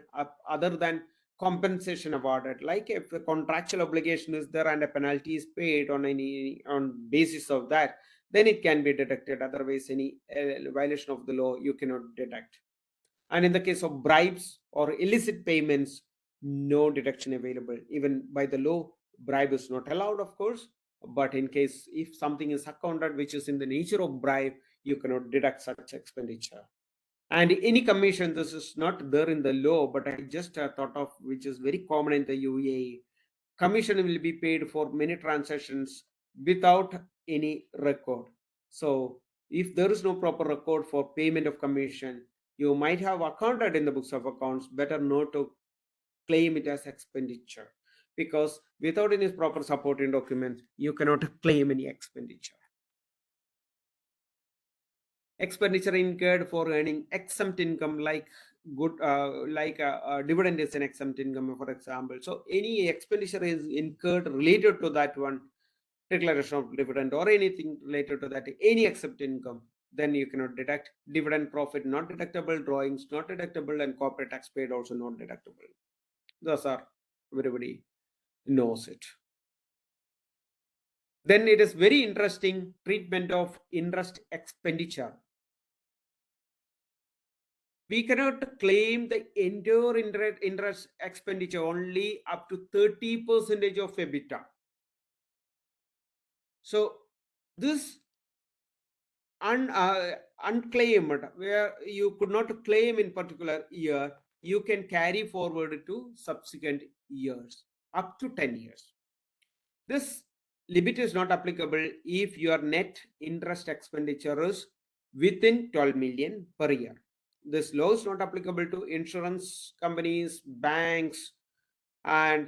other than compensation awarded, like if a contractual obligation is there and a penalty is paid on basis of that, then it can be deducted. Otherwise, any violation of the law you cannot deduct. And in the case of bribes or illicit payments, no deduction available. Even by the law, bribe is not allowed, of course. But in case if something is accounted which is in the nature of bribe, you cannot deduct such expenditure. And any commission, this is not there in the law, but I just thought of, which is very common in the UAE. Commission will be paid for many transactions without any record. So if there is no proper record for payment of commission, you might have accounted in the books of accounts, better not to claim it as expenditure, because without any proper supporting documents, you cannot claim any expenditure. Expenditure incurred for earning exempt income, like dividend is an exempt income, for example. So any expenditure is incurred related to that one, declaration of dividend or anything related to that, any exempt income, then you cannot deduct. Dividend profit not deductible, drawings not deductible, and corporate tax paid also not deductible. Those are, everybody knows it. Then it is very interesting treatment of interest expenditure. We cannot claim the entire interest expenditure only up to 30% of EBITDA. So this unclaimed, where you could not claim in particular year, you can carry forward to subsequent years up to 10 years. This limit is not applicable if your net interest expenditure is within 12 million per year. This law is not applicable to insurance companies, banks, and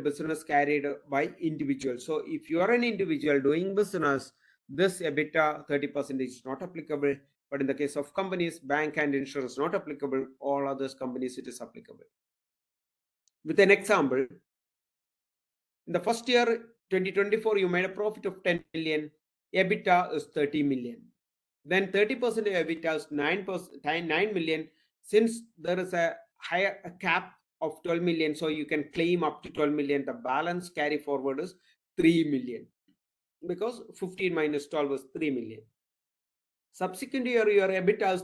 business carried by individuals. So if you are an individual doing business, this EBITDA 30% is not applicable. But in the case of companies, bank and insurance, not applicable. All others companies, it is applicable. With an example, in the first year 2024, you made a profit of 10 million. EBITDA is 30 million. Then 30% of EBITDA is 9 million. Since there is a higher cap of 12 million, so you can claim up to 12 million. The balance carry forward is 3 million, because 15 minus 12 is 3 million. Subsequent year, your EBITDA is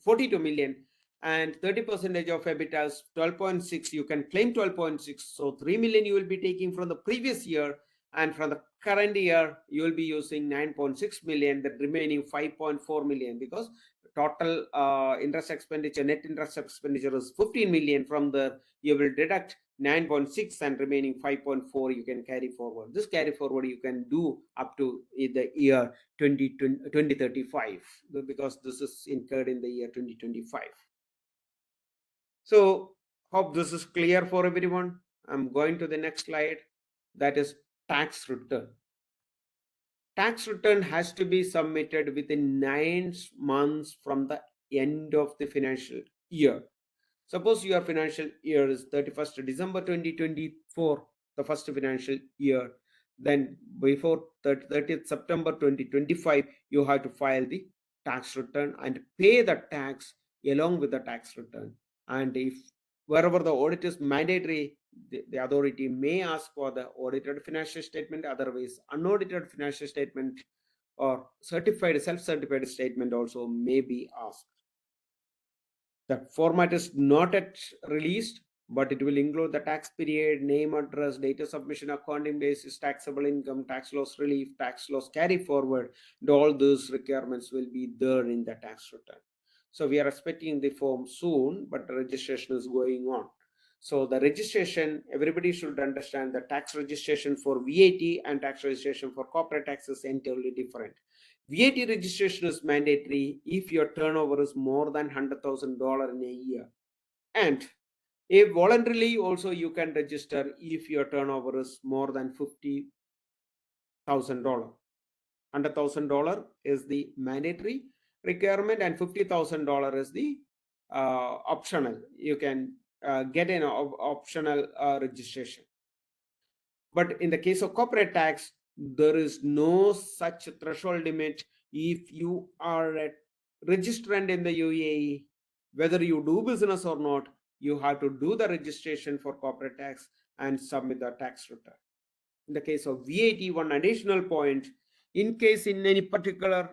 42 million, and 30% of EBITDA is 12.6. You can claim 12.6. So 3 million you will be taking from the previous year, and from the current year you will be using 9.6 million, the remaining 5.4 million, because total interest expenditure, net interest expenditure is 15 million. From the, you will deduct 9.6 and remaining 5.4 you can carry forward. This carry forward you can do up to the year 2035, because this is incurred in the year 2025. So hope this is clear for everyone. I'm going to the next slide, that is tax return. Tax return has to be submitted within 9 months from the end of the financial year. Suppose your financial year is 31st December 2024, the first financial year. Then before 30th September 2025, you have to file the tax return and pay the tax along with the tax return. And if wherever the audit is mandatory, the authority may ask for the audited financial statement. Otherwise, unaudited financial statement or certified, self-certified statement also may be asked. The format is not yet released, but it will include the tax period, name, address, date of submission, accounting basis, taxable income, tax loss relief, tax loss carry forward, and all those requirements will be there in the tax return. So we are expecting the form soon, but the registration is going on. So the registration, everybody should understand the tax registration for VAT and tax registration for corporate tax is entirely different. VAT registration is mandatory if your turnover is more than $100,000 in a year. And if voluntarily also you can register if your turnover is more than $50,000. $100,000 is the mandatory requirement, and $50,000 is the optional. You can get an optional registration. But in the case of corporate tax, there is no such threshold limit. If you are a registrant in the UAE, whether you do business or not, you have to do the registration for corporate tax and submit the tax return. In the case of VAT, one additional point, in case in any particular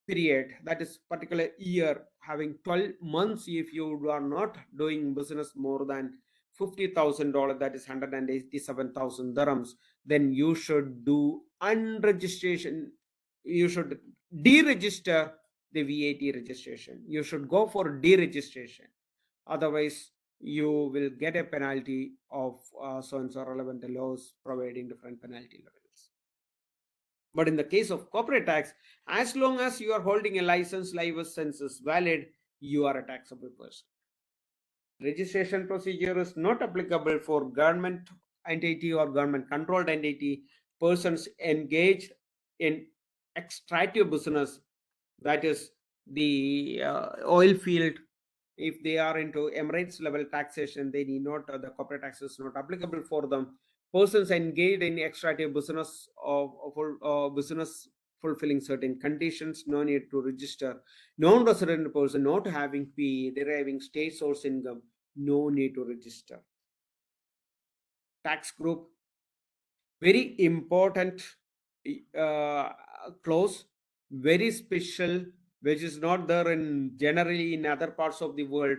period, that is particular year, having 12 months, if you are not doing business more than $50,000, that is 187,000 dirhams, then you should do unregistration. You should deregister the VAT registration. You should go for deregistration. Otherwise, you will get a penalty of so and so relevant laws providing different penalty levels. But in the case of corporate tax, as long as you are holding a license is valid, you are a taxable person. Registration procedure is not applicable for government entity or government controlled entity, persons engaged in extractive business, that is the oil field. If they are into Emirates level taxation, they need not, the corporate tax is not applicable for them. Persons engaged in extractive business of business fulfilling certain conditions, no need to register. Non-resident person not having PE, deriving state source income, no need to register. Tax group, very important clause, very special, which is not there in generally in other parts of the world.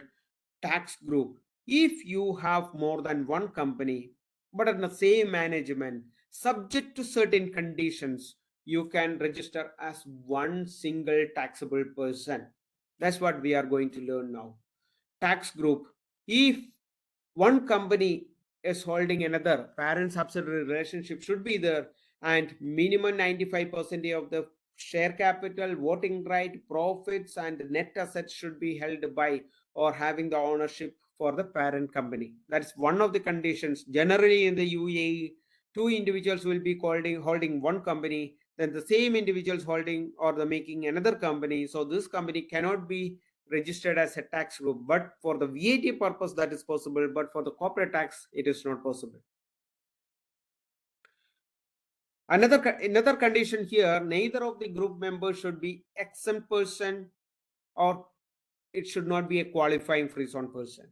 Tax group, if you have more than one company but in the same management, subject to certain conditions, you can register as one single taxable person. That's what we are going to learn now. Tax group, if one company is holding another, parent subsidiary relationship should be there, and minimum 95% of the share capital, voting right, profits, and net assets should be held by or having the ownership for the parent company. That's one of the conditions. Generally in the UAE, two individuals will be holding one company, then the same individuals holding or the making another company. So this company cannot be registered as a tax group, but for the VAT purpose that is possible, but for the corporate tax it is not possible. Another condition here, neither of the group members should be exempt person or it should not be a qualifying free zone person.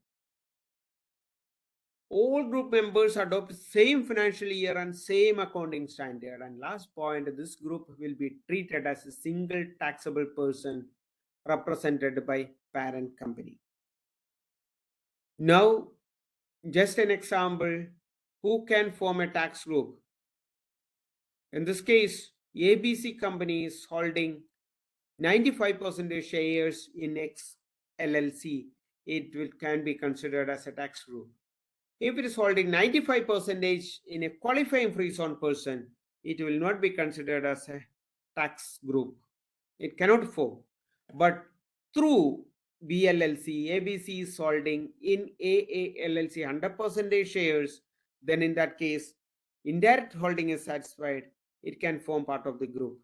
All group members adopt same financial year and same accounting standard. And last point, this group will be treated as a single taxable person represented by parent company. Now, just an example, who can form a tax group? In this case, ABC company is holding 95% shares in X LLC. It can be considered as a tax group. If it is holding 95% in a qualifying free zone person, it will not be considered as a tax group. It cannot form. But through BLLC, ABC is holding in AALLC 100% shares, then in that case, indirect holding is satisfied, it can form part of the group.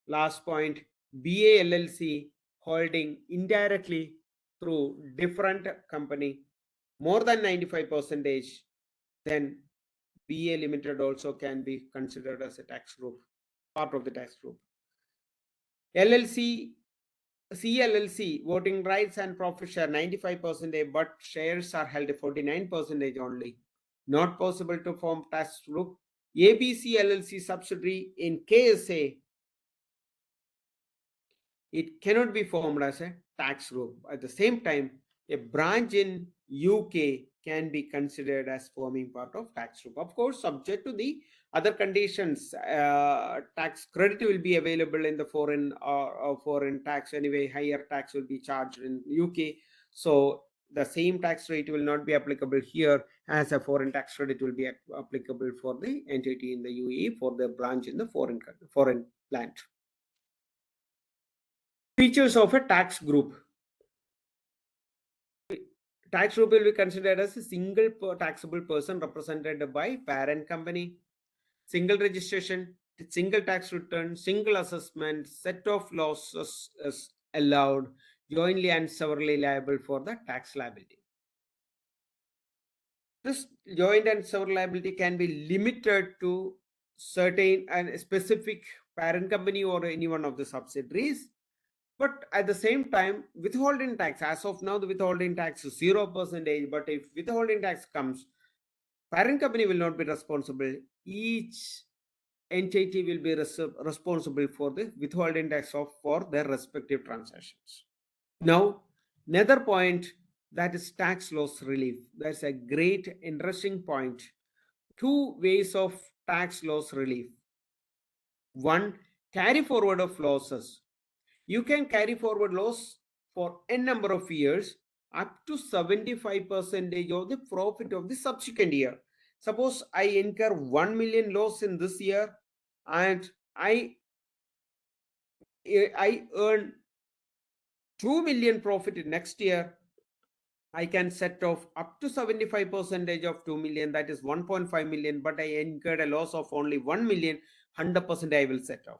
Last point, BALLC holding indirectly through different company more than 95%, then BA Limited also can be considered as a tax group, part of the tax group. LLC, CLLC, voting rights and profit share 95%, but shares are held 49% only. Not possible to form tax group. ABC LLC subsidiary in KSA, it cannot be formed as a tax group. At the same time, a branch in UK can be considered as forming part of tax group. Of course, subject to the other conditions. Tax credit will be available in the foreign or foreign tax anyway. Higher tax will be charged in UK. So the same tax rate will not be applicable here as a foreign tax credit will be applicable for the entity in the UAE for the branch in the foreign plant. Features of a tax group. Tax group will be considered as a single taxable person represented by parent company, single registration, single tax return, single assessment, set of losses is allowed, jointly and severally liable for the tax liability. This joint and several liability can be limited to certain and specific parent company or any one of the subsidiaries. But at the same time, withholding tax, as of now, the withholding tax is 0%. But if withholding tax comes, parent company will not be responsible. Each entity will be responsible for the withholding tax for their respective transactions. Now, another point, that is tax loss relief. That's a great interesting point. Two ways of tax loss relief. One, carry forward of losses. You can carry forward loss for a number of years up to 75% of the profit of the subsequent year. Suppose I incur 1 million loss in this year and I earn 2 million profit in next year. I can set off up to 75% of 2 million, that is 1.5 million, but I incurred a loss of only 1 million, 100% I will set off.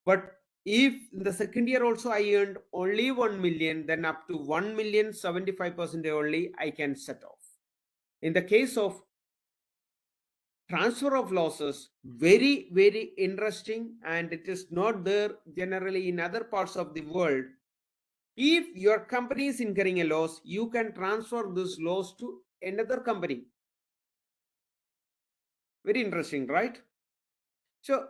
But if in the second year also I earned only 1 million, then up to 1 million, 75% only I can set off. In the case of transfer of losses, very, very interesting, and it is not there generally in other parts of the world. If your company is incurring a loss, you can transfer this loss to another company. Very interesting, right? So,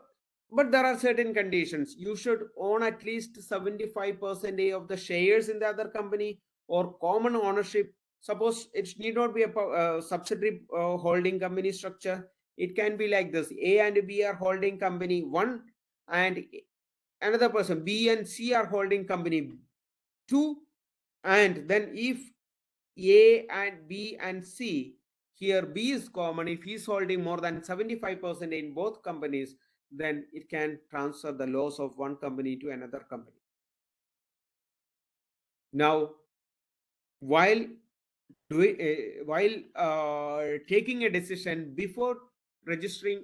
but there are certain conditions. You should own at least 75% of the shares in the other company, or common ownership. Suppose it need not be a subsidiary holding company structure. It can be like this: A and B are holding company one, and another person B and C are holding company two. And then if A and B and C, here B is common, if he's holding more than 75% in both companies, then it can transfer the loss of one company to another company. Now, while taking a decision before registering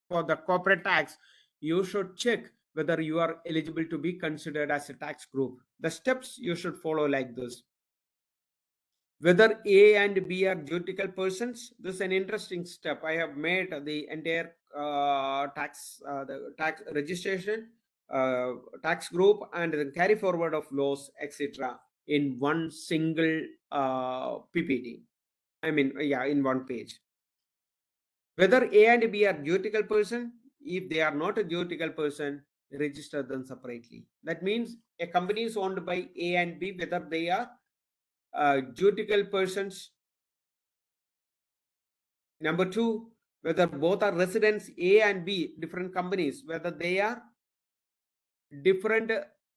for the corporate tax, you should check whether you are eligible to be considered as a tax group. The steps you should follow like this: whether A and B are juridical persons. This is an interesting step. I have made the entire the tax registration, tax group, and the carry forward of laws, etc., in one single PPT. I mean, yeah, in one page. Whether A and B are juridical person. If they are not a juridical person, register them separately. That means a company is owned by A and B, whether they are juridical persons. Number two, whether both are residents A and B, different companies, whether they are different,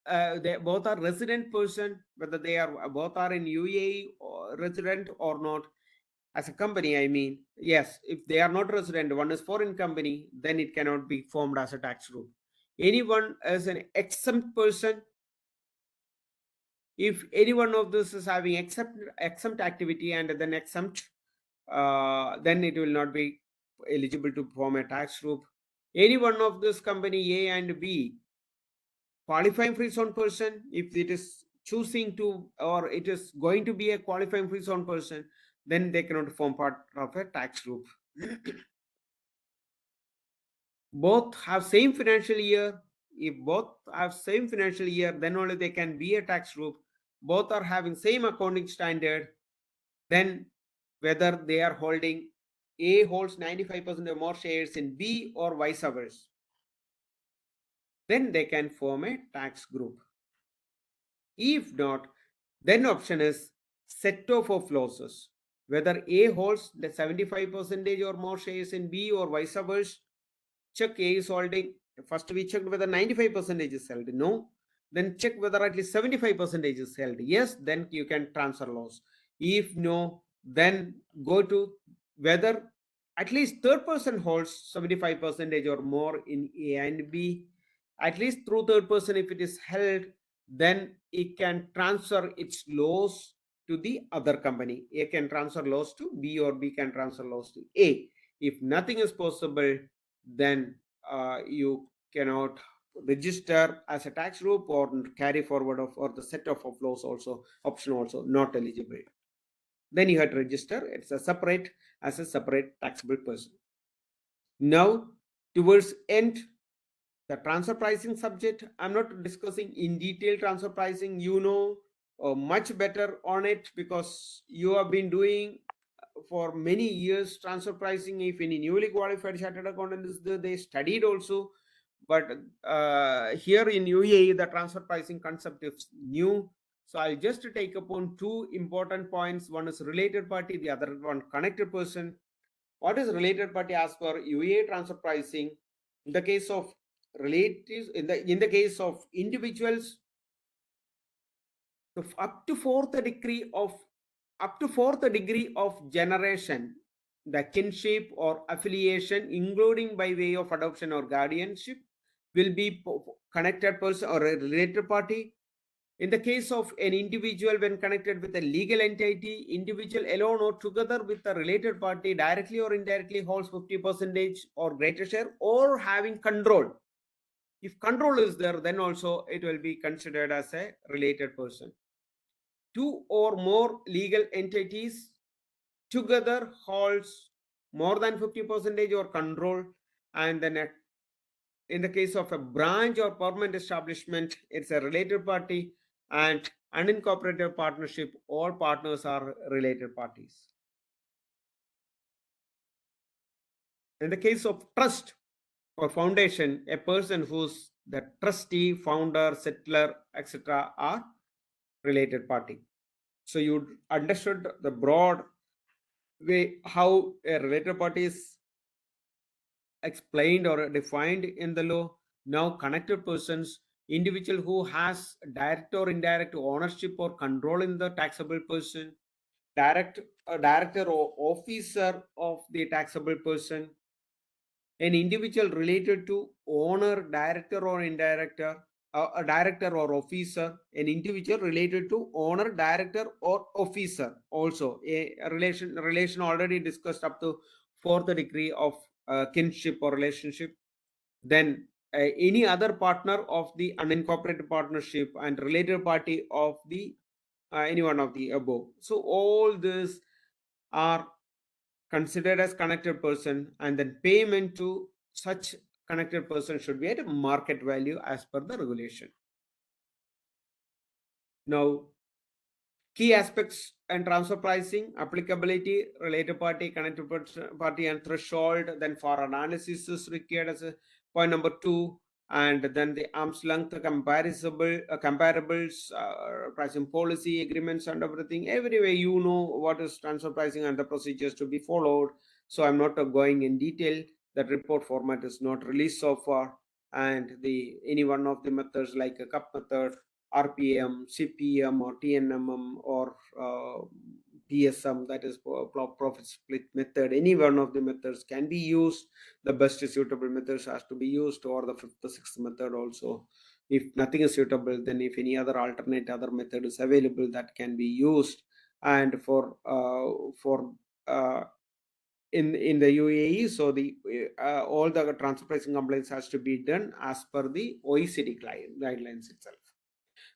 they both are resident person, whether they are both are in UAE or resident or not. As a company, I mean, yes, if they are not resident, one is foreign company, then it cannot be formed as a tax group. Anyone as an exempt person, if any one of this is having exempt activity and then exempt, then it will not be eligible to form a tax group. Any one of this company A and B qualifying free zone person, if it is choosing to, or it is going to be a qualifying free zone person, then they cannot form part of a tax group. Both have same financial year. If both have same financial year, then only they can be a tax group. Both are having same accounting standard. Then whether they are holding, A holds 95% or more shares in B or vice versa, then they can form a tax group. If not, then option is set off of losses. Whether A holds the 75% or more shares in B or vice versa, check A is holding. First we checked whether 95% is held. No. Then check whether at least 75% is held. Yes, then you can transfer loss. If no, then go to whether at least third person holds 75% or more in A and B. At least through third person, if it is held, then it can transfer its loss to the other company. A can transfer loss to B or B can transfer loss to A. If nothing is possible, then you cannot register as a tax group or carry forward of, or the set off of loss also, option also not eligible. Then you have to register it's a separate, as a separate taxable person. Now towards end, The transfer pricing subject, I'm not discussing in detail transfer pricing. You know much better on it because you have been doing for many years transfer pricing. If any newly qualified chartered accountant is there, they studied also. But here in UAE, the transfer pricing concept is new. So I'll just take upon two important points. One is related party, the other one connected person. What is related party as per UAE transfer pricing? In the case of relatives, in the case of individuals, so up to fourth degree of generation, the kinship or affiliation, including by way of adoption or guardianship, will be connected person or a related party. In the case of an individual, when connected with a legal entity, individual alone or together with a related party, directly or indirectly holds 50% or greater share, or having control. If control is there, then also it will be considered as a related person. Two or more legal entities together holds more than 50% or control, and then in the case of a branch or permanent establishment, it's a related party, and unincorporated partnership, all partners are related parties. In the case of trust or foundation, a person who's the trustee, founder, settler, etc. are related party. So you understood the broad way how a related party is explained or defined in the law. Now connected persons, individual who has direct or indirect ownership or control in the taxable person, director or officer of the taxable person, an individual related to owner, director or indirector, a director or officer, an individual related to owner, director or officer. Also a relation already discussed up to fourth degree of kinship or relationship. Then any other partner of the unincorporated partnership and related party of the any one of the above. So all these are considered as connected person, and then payment to such connected person should be at a market value as per the regulation. Now, key aspects and transfer pricing, applicability, related party, connected party, and threshold. Then for analysis is required as a point number 2, and then the arm's length comparables, pricing policy agreements and everything. Everywhere you know what is transfer pricing and the procedures to be followed. So I'm not going in detail. That report format is not released so far, and any one of the methods like a cup method, RPM, CPM, or TNMM, or PSM, that is profit split method. Any one of the methods can be used. The best suitable methods has to be used, or the fifth or sixth method also. If nothing is suitable, then if any other other method is available, that can be used. And for in the UAE, so the all the transfer pricing compliance has to be done as per the OECD guidelines itself.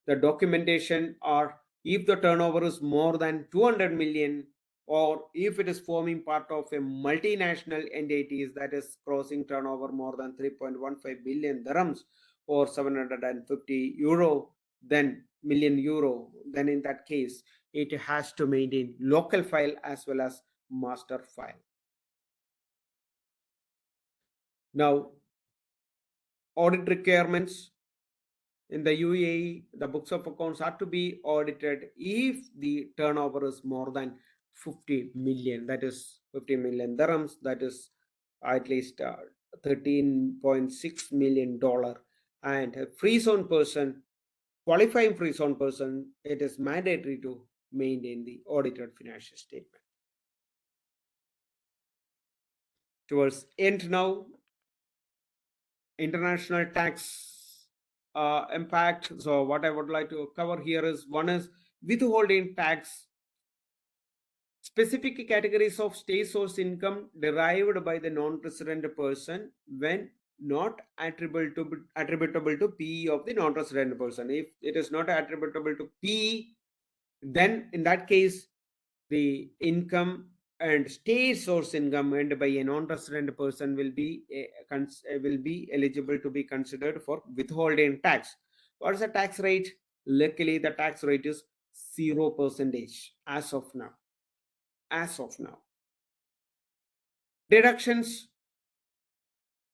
The documentation, or if the turnover is more than 200 million, or if it is forming part of a multinational entities that is crossing turnover more than 3.15 billion dirhams or 750 euro, then million euro, then in that case it has to maintain local file as well as master file. Now, audit requirements. In the UAE, the books of accounts are to be audited if the turnover is more than 50 million, that is 50 million dirhams, that is at least $13.6 million. And a free zone person, qualifying free zone person, it is mandatory to maintain the audited financial statement. Towards end now, international tax impact. So what I would like to cover here is, one is withholding tax. Specific categories of state source income derived by the non-resident person when not attributable to PE of the non-resident person. If it is not attributable to PE, then in that case the income and state source income earned by a non-resident person will be eligible to be considered for withholding tax. What is the tax rate? Luckily, the tax rate is 0% as of now. As of now, deductions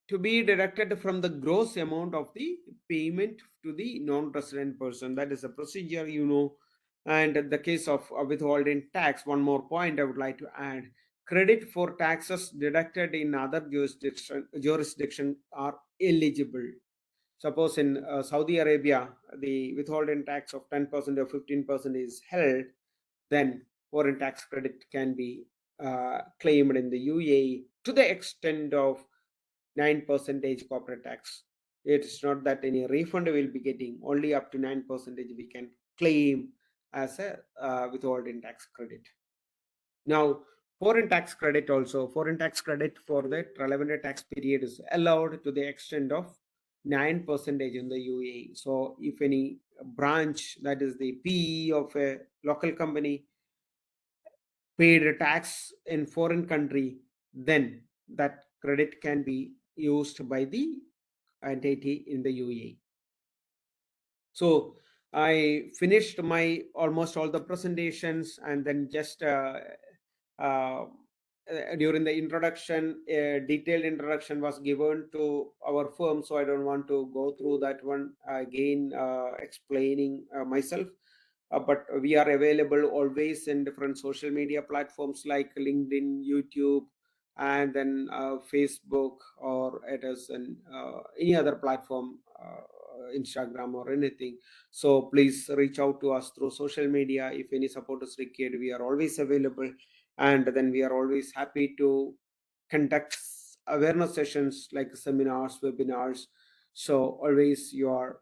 to be deducted from the gross amount of the payment to the non-resident person. That is a procedure, you know. And in the case of withholding tax, one more point I would like to add: credit for taxes deducted in other jurisdiction are eligible. Suppose in Saudi Arabia, the withholding tax of 10% or 15% is held, then foreign tax credit can be claimed in the UAE to the extent of 9% corporate tax. It's not that any refund we will be getting, only up to 9% we can claim as a withholding tax credit. Now, foreign tax credit also, foreign tax credit for the relevant tax period is allowed to the extent of 9% in the UAE. So if any branch, that is the PE of a local company, paid a tax in foreign country, then that credit can be used by the entity in the UAE. So I finished my almost all the presentations, and then just during the introduction, a detailed introduction was given to our firm, so I don't want to go through that one again, explaining myself. But we are available always in different social media platforms like LinkedIn, YouTube, and then Facebook, or it is in any other platform, Instagram or anything. So please reach out to us through social media. If any support is required, we are always available, and then we are always happy to conduct awareness sessions like seminars, webinars. So always you are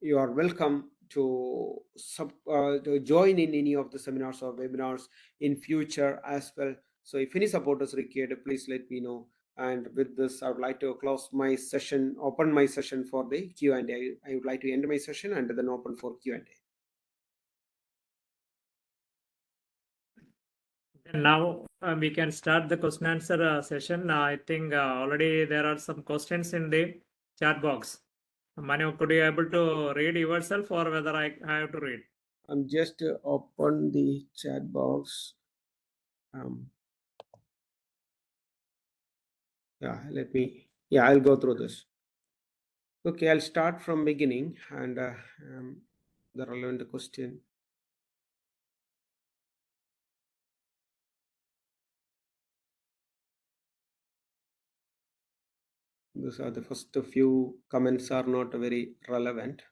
welcome to join in any of the seminars or webinars in future as well. So if any support is required, please let me know. And with this, I would like to close my session, open my session for the Q&A. I would like to end my session and then open for Q&A. And now we can start the question answer session. I think already there are some questions in the chat box. Manu, could you able to read yourself, or whether I have to read? I'm just open the chat box. I'll go through this. Okay, I'll start from beginning and the relevant question. These are the first few comments are not very relevant.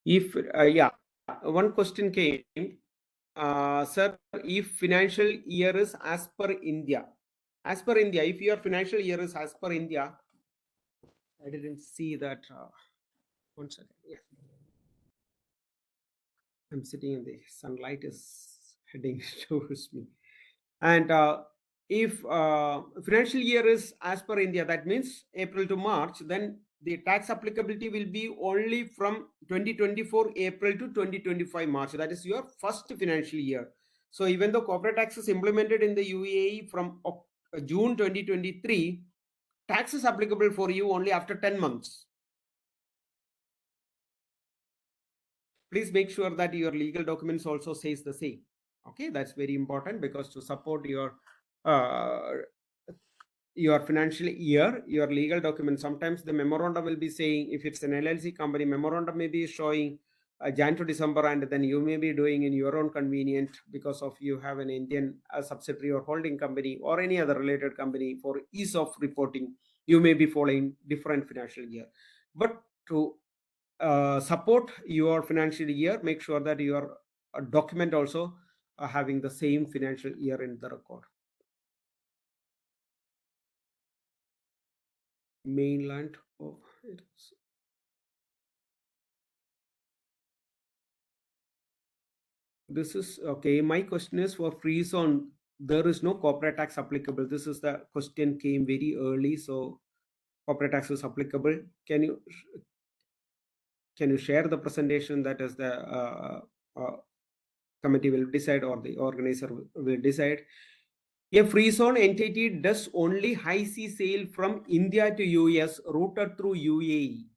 If one question came, sir, if financial year is as per India, if your financial year is as per India, I didn't see that. One second. Yeah. I'm sitting in the sunlight is heading towards me. And if financial year is as per India, that means April to March, then the tax applicability will be only from 2024 April to 2025 March. That is your first financial year. So even though corporate tax is implemented in the UAE from June 2023, tax is applicable for you only after 10 months. Please make sure that your legal documents also says the same. Okay, that's very important, because to support your financial year, your legal document, sometimes the memorandum will be saying, if it's an LLC company, memorandum may be showing Jan to December, and then you may be doing in your own convenient because of you have an Indian subsidiary or holding company or any other related company. For ease of reporting, you may be following different financial year. But to support your financial year, make sure that your document also having the same financial year in the record. Mainland. Oh, this is okay. My question is for free zone. there is no corporate tax applicable. This is the question came very early, so corporate tax is applicable. Can you share the presentation? That is the committee will decide, or the organizer will decide. A free zone entity does only high sea sale from India to US routed through UAE.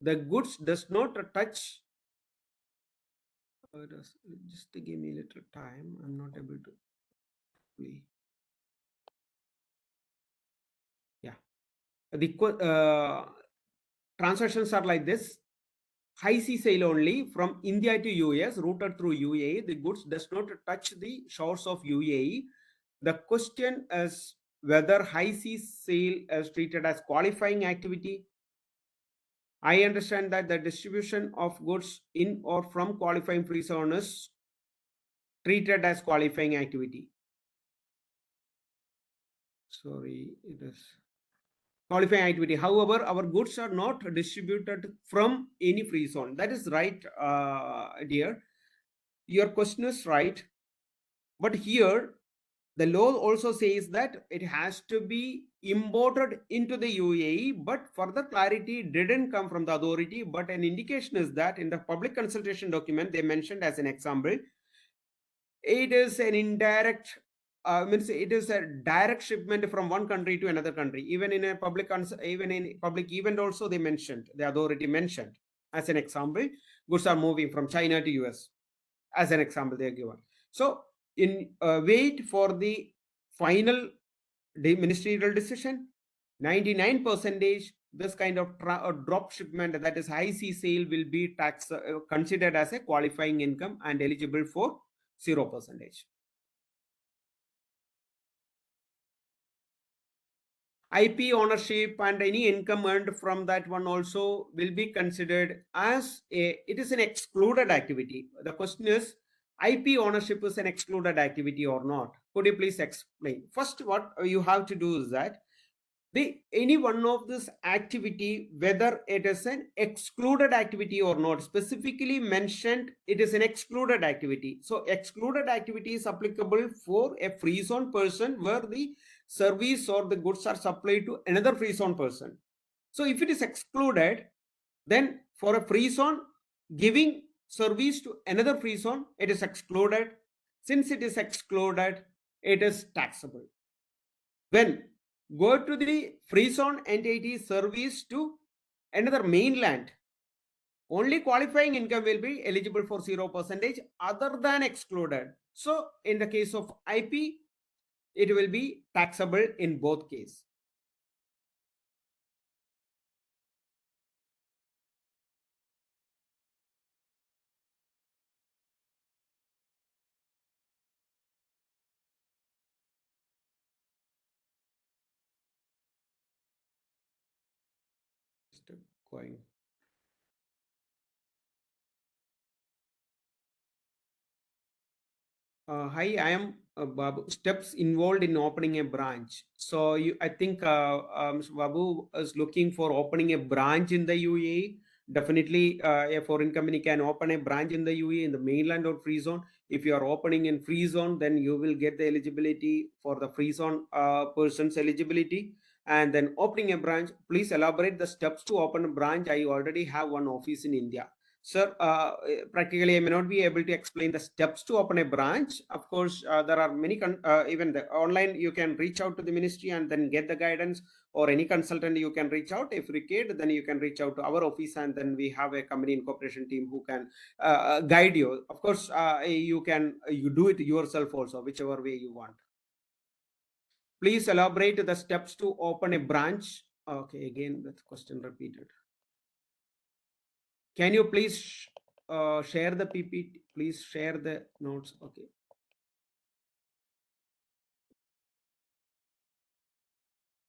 The goods does not touch. Just give me a little time. I'm not able to play. Yeah. The transactions are like this. High sea sale only from India to US routed through UAE. The goods does not touch the shores of UAE. The question is whether high sea sale is treated as qualifying activity. I understand that the distribution of goods in or from qualifying free zone is treated as qualifying activity. Sorry, it is qualifying activity. However, our goods are not distributed from any free zone. That is right, dear. Your question is right. But here, the law also says that it has to be imported into the UAE, but further clarity didn't come from the authority. But an indication is that in the public consultation document, they mentioned as an example, it is an indirect, means it is a direct shipment from one country to another country. Even in a public event also, they mentioned, the authority mentioned as an example, goods are moving from China to US. As an example, they are given. So in wait for the final ministerial decision, 99% this kind of drop shipment, that is high sea sale, will be tax considered as a qualifying income and eligible for 0%. IP ownership and any income earned from that one also will be considered as it is an excluded activity. The question is, IP ownership is an excluded activity or not? Could you please explain? First, what you have to do is that any one of this activity, whether it is an excluded activity or not, specifically mentioned it is an excluded activity. So excluded activity is applicable for a free zone person where the service or the goods are supplied to another free zone person. So if it is excluded, then for a free zone giving service to another free zone, it is excluded. Since it is excluded, it is taxable. When go to the free zone entity service to another mainland, only qualifying income will be eligible for 0% other than excluded. So in the case of IP, it will be taxable in both cases. Going. Hi, I am Babu. Steps involved in opening a branch. So I think Mr. Babu is looking for opening a branch in the UAE. Definitely, a foreign company can open a branch in the UAE in the mainland or free zone. If you are opening in free zone, then you will get the eligibility for the free zone person's eligibility. And then opening a branch, please elaborate the steps to open a branch. I already have one office in India. Sir, practically I may not be able to explain the steps to open a branch. Of course, there are many, even the online, you can reach out to the ministry and then get the guidance, or any consultant you can reach out. If required, then you can reach out to our office, and then we have a company incorporation team who can guide you. Of course, you do it yourself also, whichever way you want. Please elaborate the steps to open a branch. Okay, again, that question repeated. Can you please share the PPT? Please share the notes. Okay.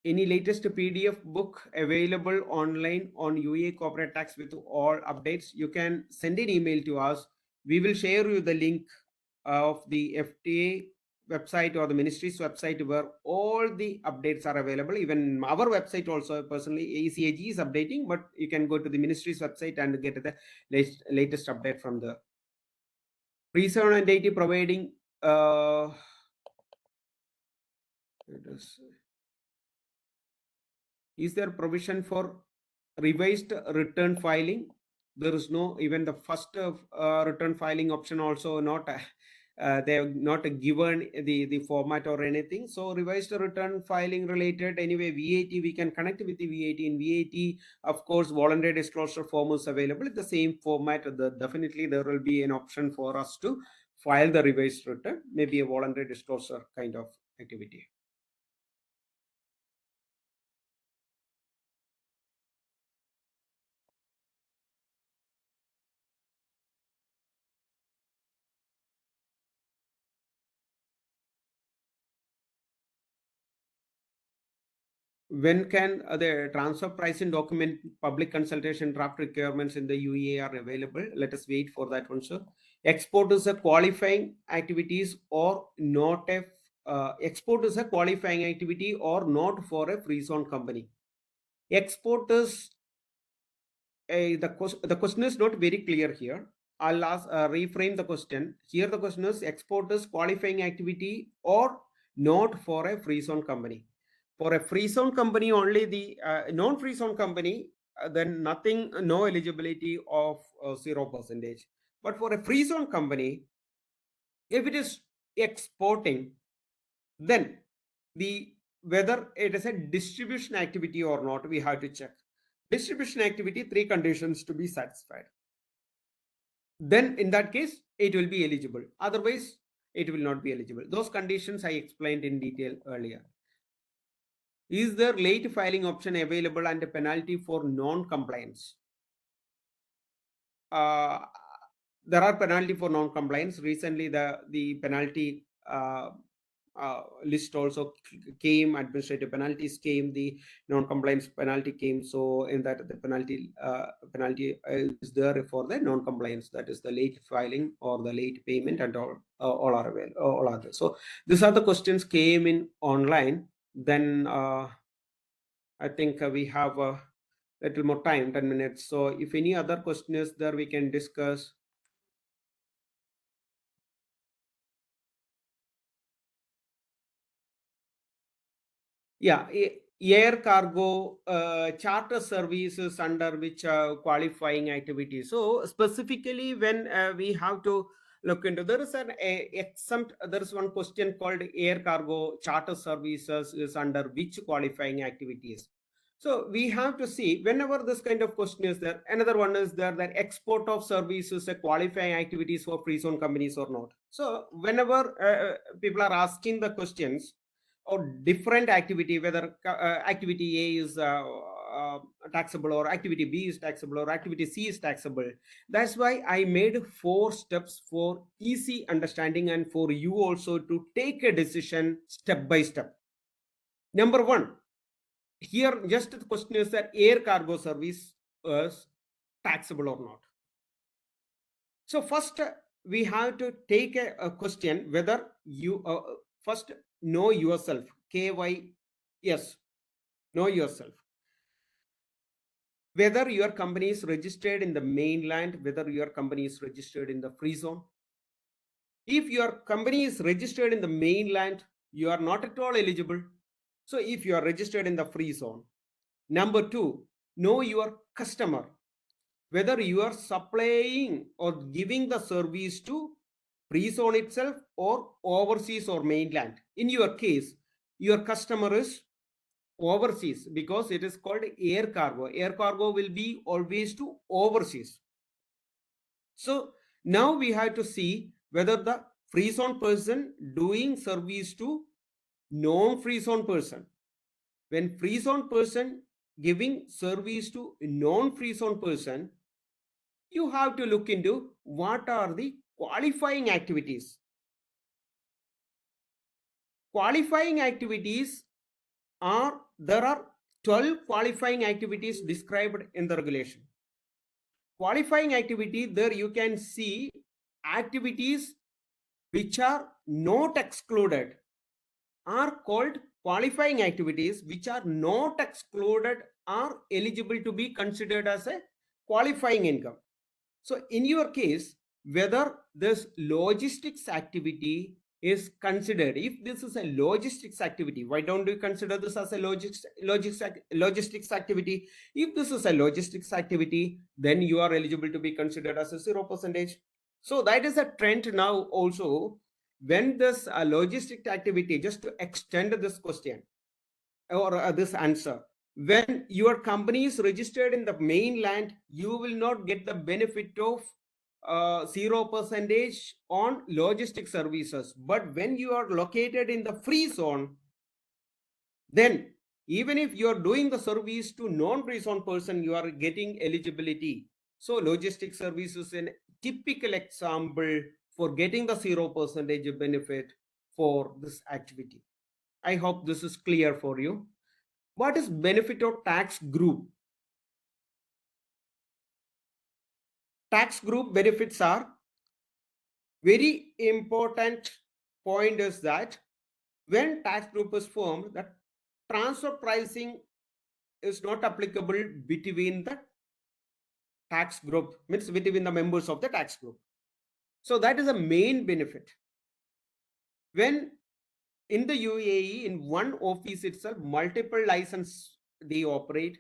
Any latest PDF book available online on UAE Corporate Tax with all updates? You can send an email to us. We will share you the link of the FTA website or the ministry's website where all the updates are available. Even our website also, personally, ACAG is updating, but you can go to the ministry's website and get the latest update from the free zone entity providing Is there provision for revised return filing? There is no, even the first return filing option also not they have not given the format or anything. So revised return filing related, anyway, VAT, we can connect with the VAT. In VAT, of course, voluntary disclosure form is available in the same format. Definitely there will be an option for us to file the revised return, maybe a voluntary disclosure kind of activity. When can the transfer pricing document public consultation draft requirements in the UAE are available? Let us wait for that one, sir. Export is a qualifying activities or not a export is a qualifying activity or not for a free zone company. Export is the question is not very clear here. I'll reframe the question. Here the question is export is qualifying activity or not for a free zone company. For a free zone company, only the non-free zone company, then nothing, no eligibility of 0%. But for a free zone company, if it is exporting, then the whether it is a distribution activity or not, we have to check. Distribution activity, 3 conditions to be satisfied. Then in that case, it will be eligible. Otherwise, it will not be eligible. Those conditions I explained in detail earlier. Is there late filing option available and a penalty for non-compliance? There are penalty for non-compliance. Recently, the penalty list also came. Administrative penalties came. The non-compliance penalty came. So in that, the penalty is there for the non-compliance. That is the late filing or the late payment, and all are available. All are there. So these are the questions came in online. Then I think we have a little more time, 10 minutes. So if any other question is there, we can discuss. Yeah, air cargo charter services under which qualifying activity. So specifically when we have to look into, there is an exempt, there is one question called air cargo charter services is under which qualifying activities. So we have to see whenever this kind of question is there. Another one is there that export of services a qualifying activities for free zone companies or not. So whenever people are asking the questions or different activity, whether activity A is taxable or activity B is taxable or activity C is taxable. That's why I made 4 steps for easy understanding and for you also to take a decision step by step. Number 1, here just the question is that air cargo service is taxable or not. So first we have to take a question whether you first know yourself. KYS, know yourself. Whether your company is registered in the mainland, whether your company is registered in the free zone. If your company is registered in the mainland, you are not at all eligible. So if you are registered in the free zone. Number 2, know your customer. Whether you are supplying or giving the service to free zone itself or overseas or mainland. In your case, your customer is overseas because it is called air cargo. Air cargo will be always to overseas. So now we have to see whether the free zone person doing service to non-free zone person. When free zone person giving service to non-free zone person, you have to look into what are the qualifying activities. Qualifying activities are, there are 12 qualifying activities described in the regulation. Qualifying activity, there you can see activities which are not excluded are called qualifying activities, which are not excluded are eligible to be considered as a qualifying income. So in your case, whether this logistics activity is considered, if this is a logistics activity, why don't we consider this as a logistics activity? If this is a logistics activity, then you are eligible to be considered as a 0%. So that is a trend now also. When this logistic activity, just to extend this question or this answer, when your company is registered in the mainland, you will not get the benefit of 0% on logistic services. But when you are located in the free zone, then even if you are doing the service to non-free zone person, you are getting eligibility. So logistic service is a typical example for getting the 0% benefit for this activity. I hope this is clear for you. What is benefit of tax group? Tax group benefits are very important. Point is that when tax group is formed, the transfer pricing is not applicable between the tax group, means between the members of the tax group. So that is a main benefit. When in the UAE, in one office itself, multiple license they operate,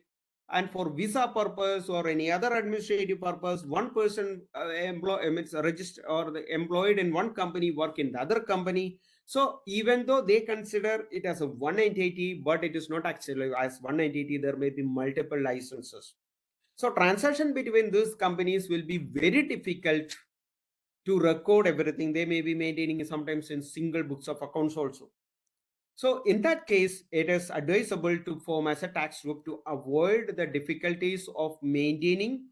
and for visa purpose or any other administrative purpose, one person means registered or the employed in one company work in the other company. So even though they consider it as a one entity, but it is not actually as one entity, there may be multiple licenses. So transaction between these companies will be very difficult to record everything. They may be maintaining sometimes in single books of accounts also. So in that case, it is advisable to form as a tax group to avoid the difficulties of maintaining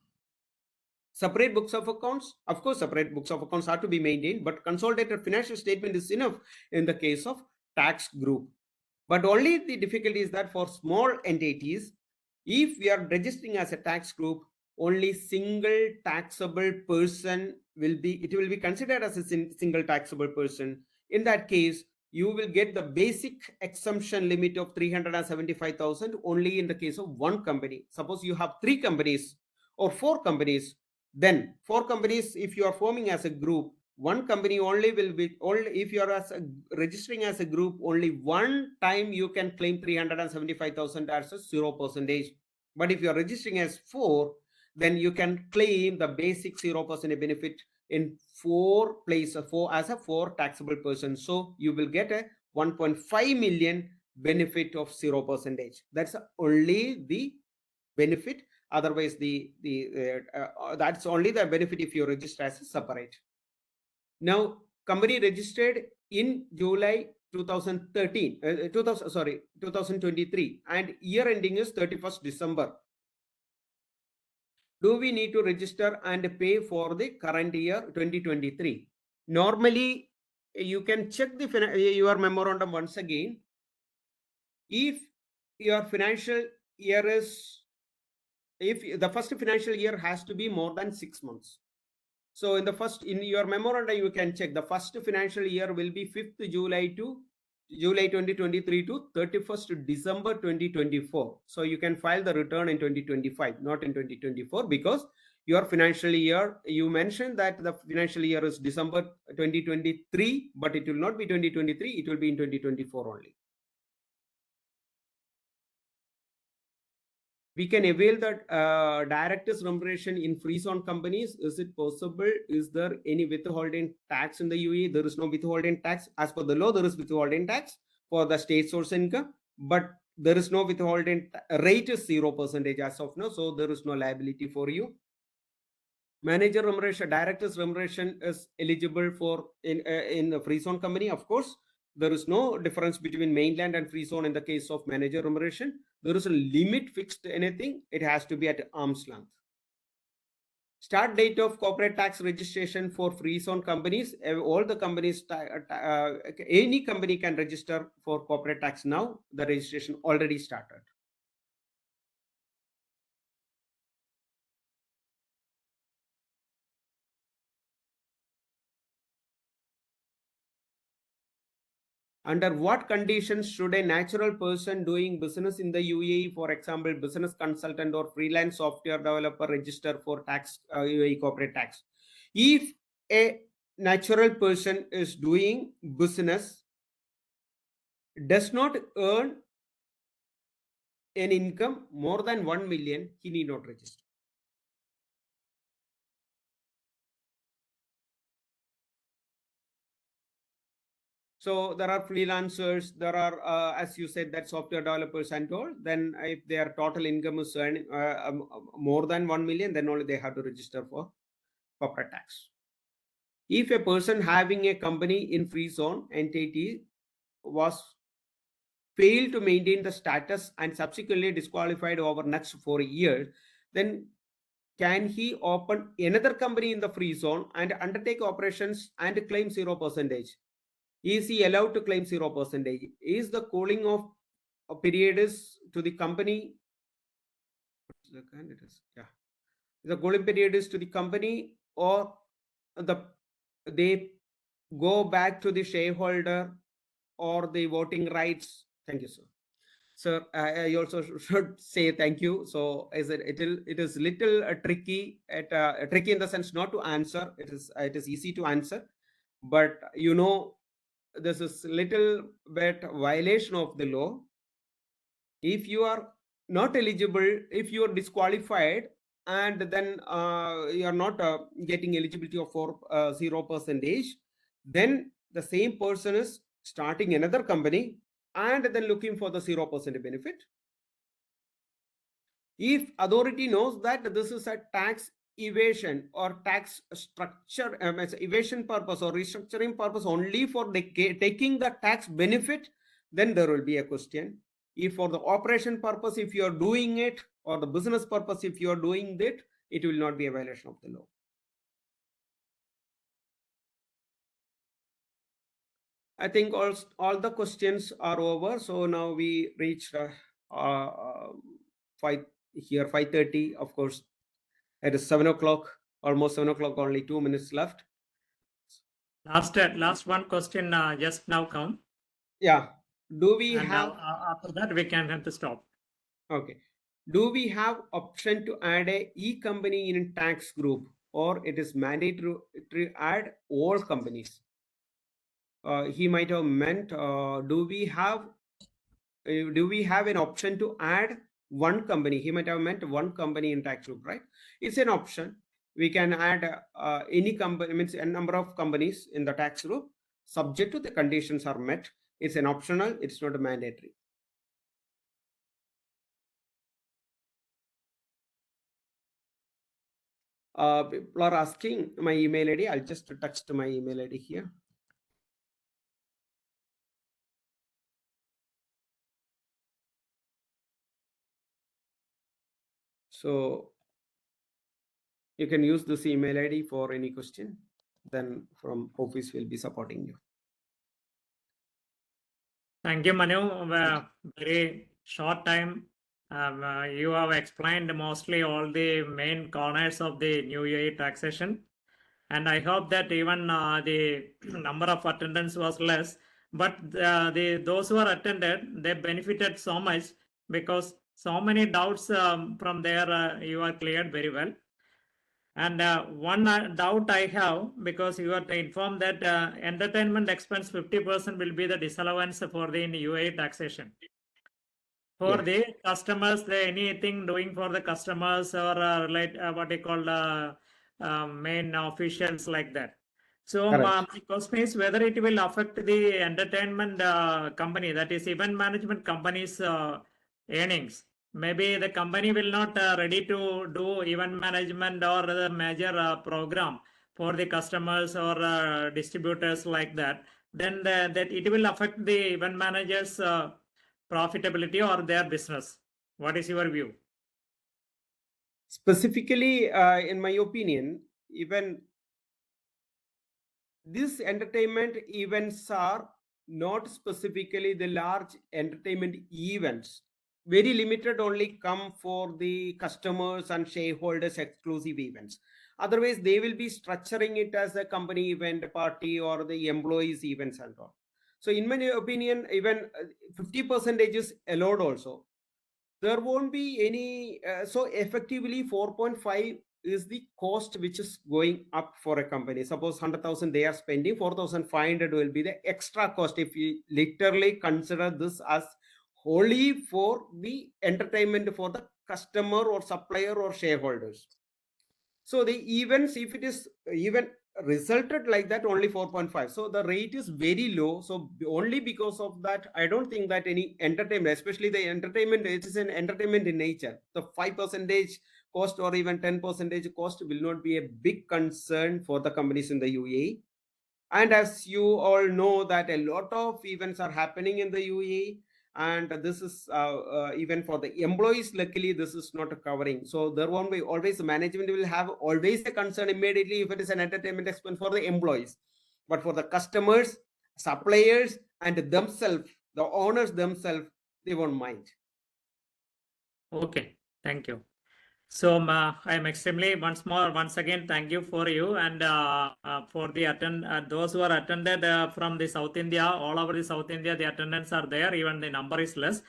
separate books of accounts. Of course, separate books of accounts are to be maintained, but consolidated financial statement is enough in the case of tax group. But only the difficulty is that for small entities, if we are registering as a tax group, only single taxable person will be considered as a single taxable person. In that case, you will get the basic exemption limit of 375,000 only in the case of one company. Suppose you have 3 companies or 4 companies, then 4 companies, if you are forming as a group, one company only will be, only if you are registering as a group, only one time you can claim 375,000 as a 0%. But if you are registering as 4, then you can claim the basic 0% benefit in 4 places, as a 4 taxable person. So you will get a 1.5 million benefit of 0%. That's only the benefit. Otherwise, that's only the benefit if you register as a separate. Now, company registered in July 2013, 2023, and year ending is 31st December. Do we need to register and pay for the current year 2023? Normally, you can check your memorandum once again. If your financial year is, if the first financial year has to be more than 6 months. So in your memorandum, you can check the first financial year will be 5th July to July 2023 to 31st December 2024. So you can file the return in 2025, not in 2024, because your financial year, you mentioned that the financial year is December 2023, but it will not be 2023, it will be in 2024 only. We can avail that director's remuneration in free zone companies. Is it possible? Is there any withholding tax in the UAE? There is no withholding tax. As per the law, there is withholding tax for the state source income, but there is no withholding rate is 0% as of now. So there is no liability for you. Manager remuneration, director's remuneration is eligible for in the free zone company. Of course, there is no difference between mainland and free zone in the case of manager remuneration. There is a limit fixed to anything. It has to be at arm's length. Start date of corporate tax registration for free zone companies. All the companies, any company can register for corporate tax now. The registration already started. Under what conditions should a natural person doing business in the UAE, for example, business consultant or freelance software developer, register for tax UAE corporate tax? If a natural person is doing business does not earn an income more than 1 million, he need not register. So there are freelancers, there are, as you said, that software developers and all. Then if their total income is earning more than 1 million, then only they have to register for corporate tax. If a person having a company in free zone entity was failed to maintain the status and subsequently disqualified over next 4 years, then can he open another company in the free zone and undertake operations and claim 0%? Is he allowed to claim 0%? Is the cooling off period is to the company? The cooling period is to the company, or they go back to the shareholder or the voting rights? Thank you, sir. Sir, I also should say thank you. So it is little tricky tricky in the sense not to answer. It is easy to answer, but this is little bit violation of the law. If you are not eligible, if you are disqualified, and then you are not getting eligibility for 0%, then the same person is starting another company and then looking for the 0% benefit. If authority knows that this is a tax evasion or tax structure evasion purpose or restructuring purpose only for taking the tax benefit, then there will be a question. If for the operation purpose, if you are doing it, or the business purpose, if you are doing it, it will not be a violation of the law. I think all the questions are over. So now we reached 5:30. Of course, it is 7 o'clock, almost 7 o'clock, only 2 minutes left. Last one question just now come. Yeah. Do we and have after that we can have to stop. Okay. Do we have option to add a e-company in tax group, or it is mandatory to add all companies? He might have meant, do we have an option to add one company? He might have meant one company in tax group, right? It's an option. We can add any company, means a number of companies in the tax group, subject to the conditions are met. It's an optional, it's not a mandatory. People are asking my email ID. I'll just text my email ID here. So you can use this email ID for any question. Then from office will be supporting you. Thank you, Manu. Very short time. You have explained mostly all the main corners of the new UAE taxation. And I hope that even the number of attendance was less, but those who are attended, they benefited so much, because so many doubts from there you are cleared very well. And one doubt I have, because you are informed that entertainment expense 50% will be the disallowance for the UAE taxation. For the customers, anything doing for the customers or what they call main officials like that. So my question is whether it will affect the entertainment company, that is event management company's earnings. Maybe the company will not ready to do event management or the major program for the customers or distributors like that. Then that it will affect the event managers' profitability or their business. What is your view? Specifically, in my opinion, even these entertainment events are not specifically the large entertainment events. Very limited only come for the customers and shareholders exclusive events. Otherwise, they will be structuring it as a company event, party, or the employees events and all. So in my opinion, even 50% is allowed also. There won't be any, so effectively 4.5 is the cost which is going up for a company. Suppose 100,000 they are spending, 4,500 will be the extra cost if you literally consider this as wholly for the entertainment for the customer or supplier or shareholders. So the events, if it is even resulted like that, only 4.5. So the rate is very low. So only because of that, I don't think that any entertainment, especially the entertainment, it is an entertainment in nature. The 5% cost or even 10% cost will not be a big concern for the companies in the UAE. And as you all know that a lot of events are happening in the UAE, and this is even for the employees, luckily this is not covering. So there won't be always, management will have always a concern immediately if it is an entertainment expense for the employees. But for the customers, suppliers, and themselves, the owners themselves, they won't mind. Okay, thank you. So I am extremely once again thank you for you and for the those who are attended from the South India, all over the South India, the attendance are there, even the number is less.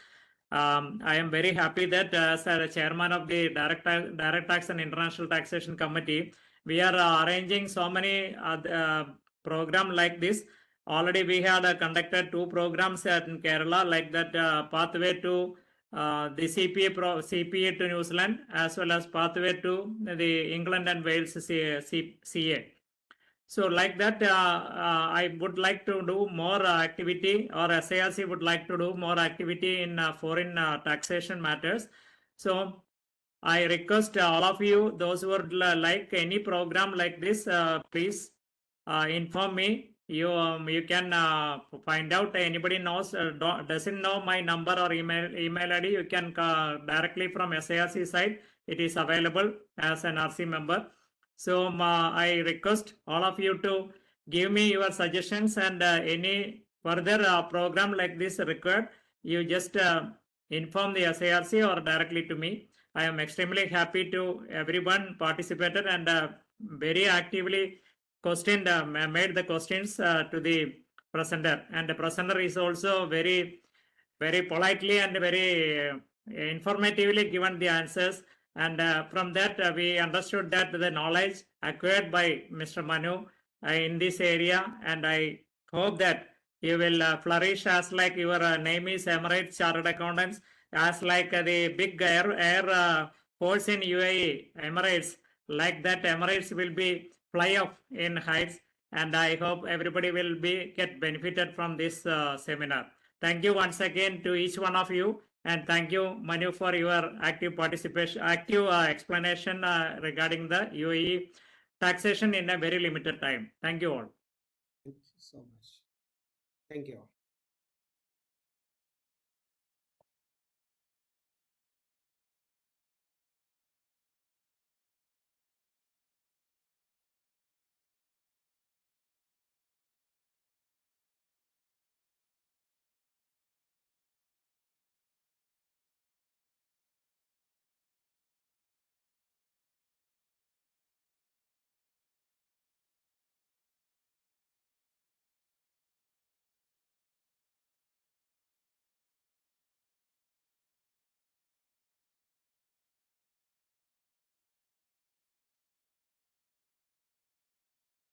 I am very happy that as a chairman of the Direct Tax and International Taxation Committee, we are arranging so many program like this. Already we had conducted 2 programs in Kerala like that, pathway to the CPA to New Zealand, as well as pathway to the England and Wales CA. So like that, I would like to do more activity, or SARC would like to do more activity in foreign taxation matters. So I request all of you, those who would like any program like this, please inform me. You can find out, anybody knows doesn't know my number or email ID, you can directly from SARC side, it is available as an RC member. So I request all of you to give me your suggestions, and any further program like this required, you just inform the SARC or directly to me. I am extremely happy to everyone participated and very actively questioned, made the questions to the presenter, and the presenter is also very politely and very informatively given the answers, and from that we understood that the knowledge acquired by Mr. Manu in this area, and I hope that you will flourish as like your name is Emirates Chartered Accountants, as like the big air force in UAE Emirates, like that Emirates will be fly off in heights, and I hope everybody will be get benefited from this seminar. Thank you once again to each one of you, and thank you Manu for your active participation, active explanation regarding the UAE taxation in a very limited time. Thank you all. Thank you so much. Thank you all.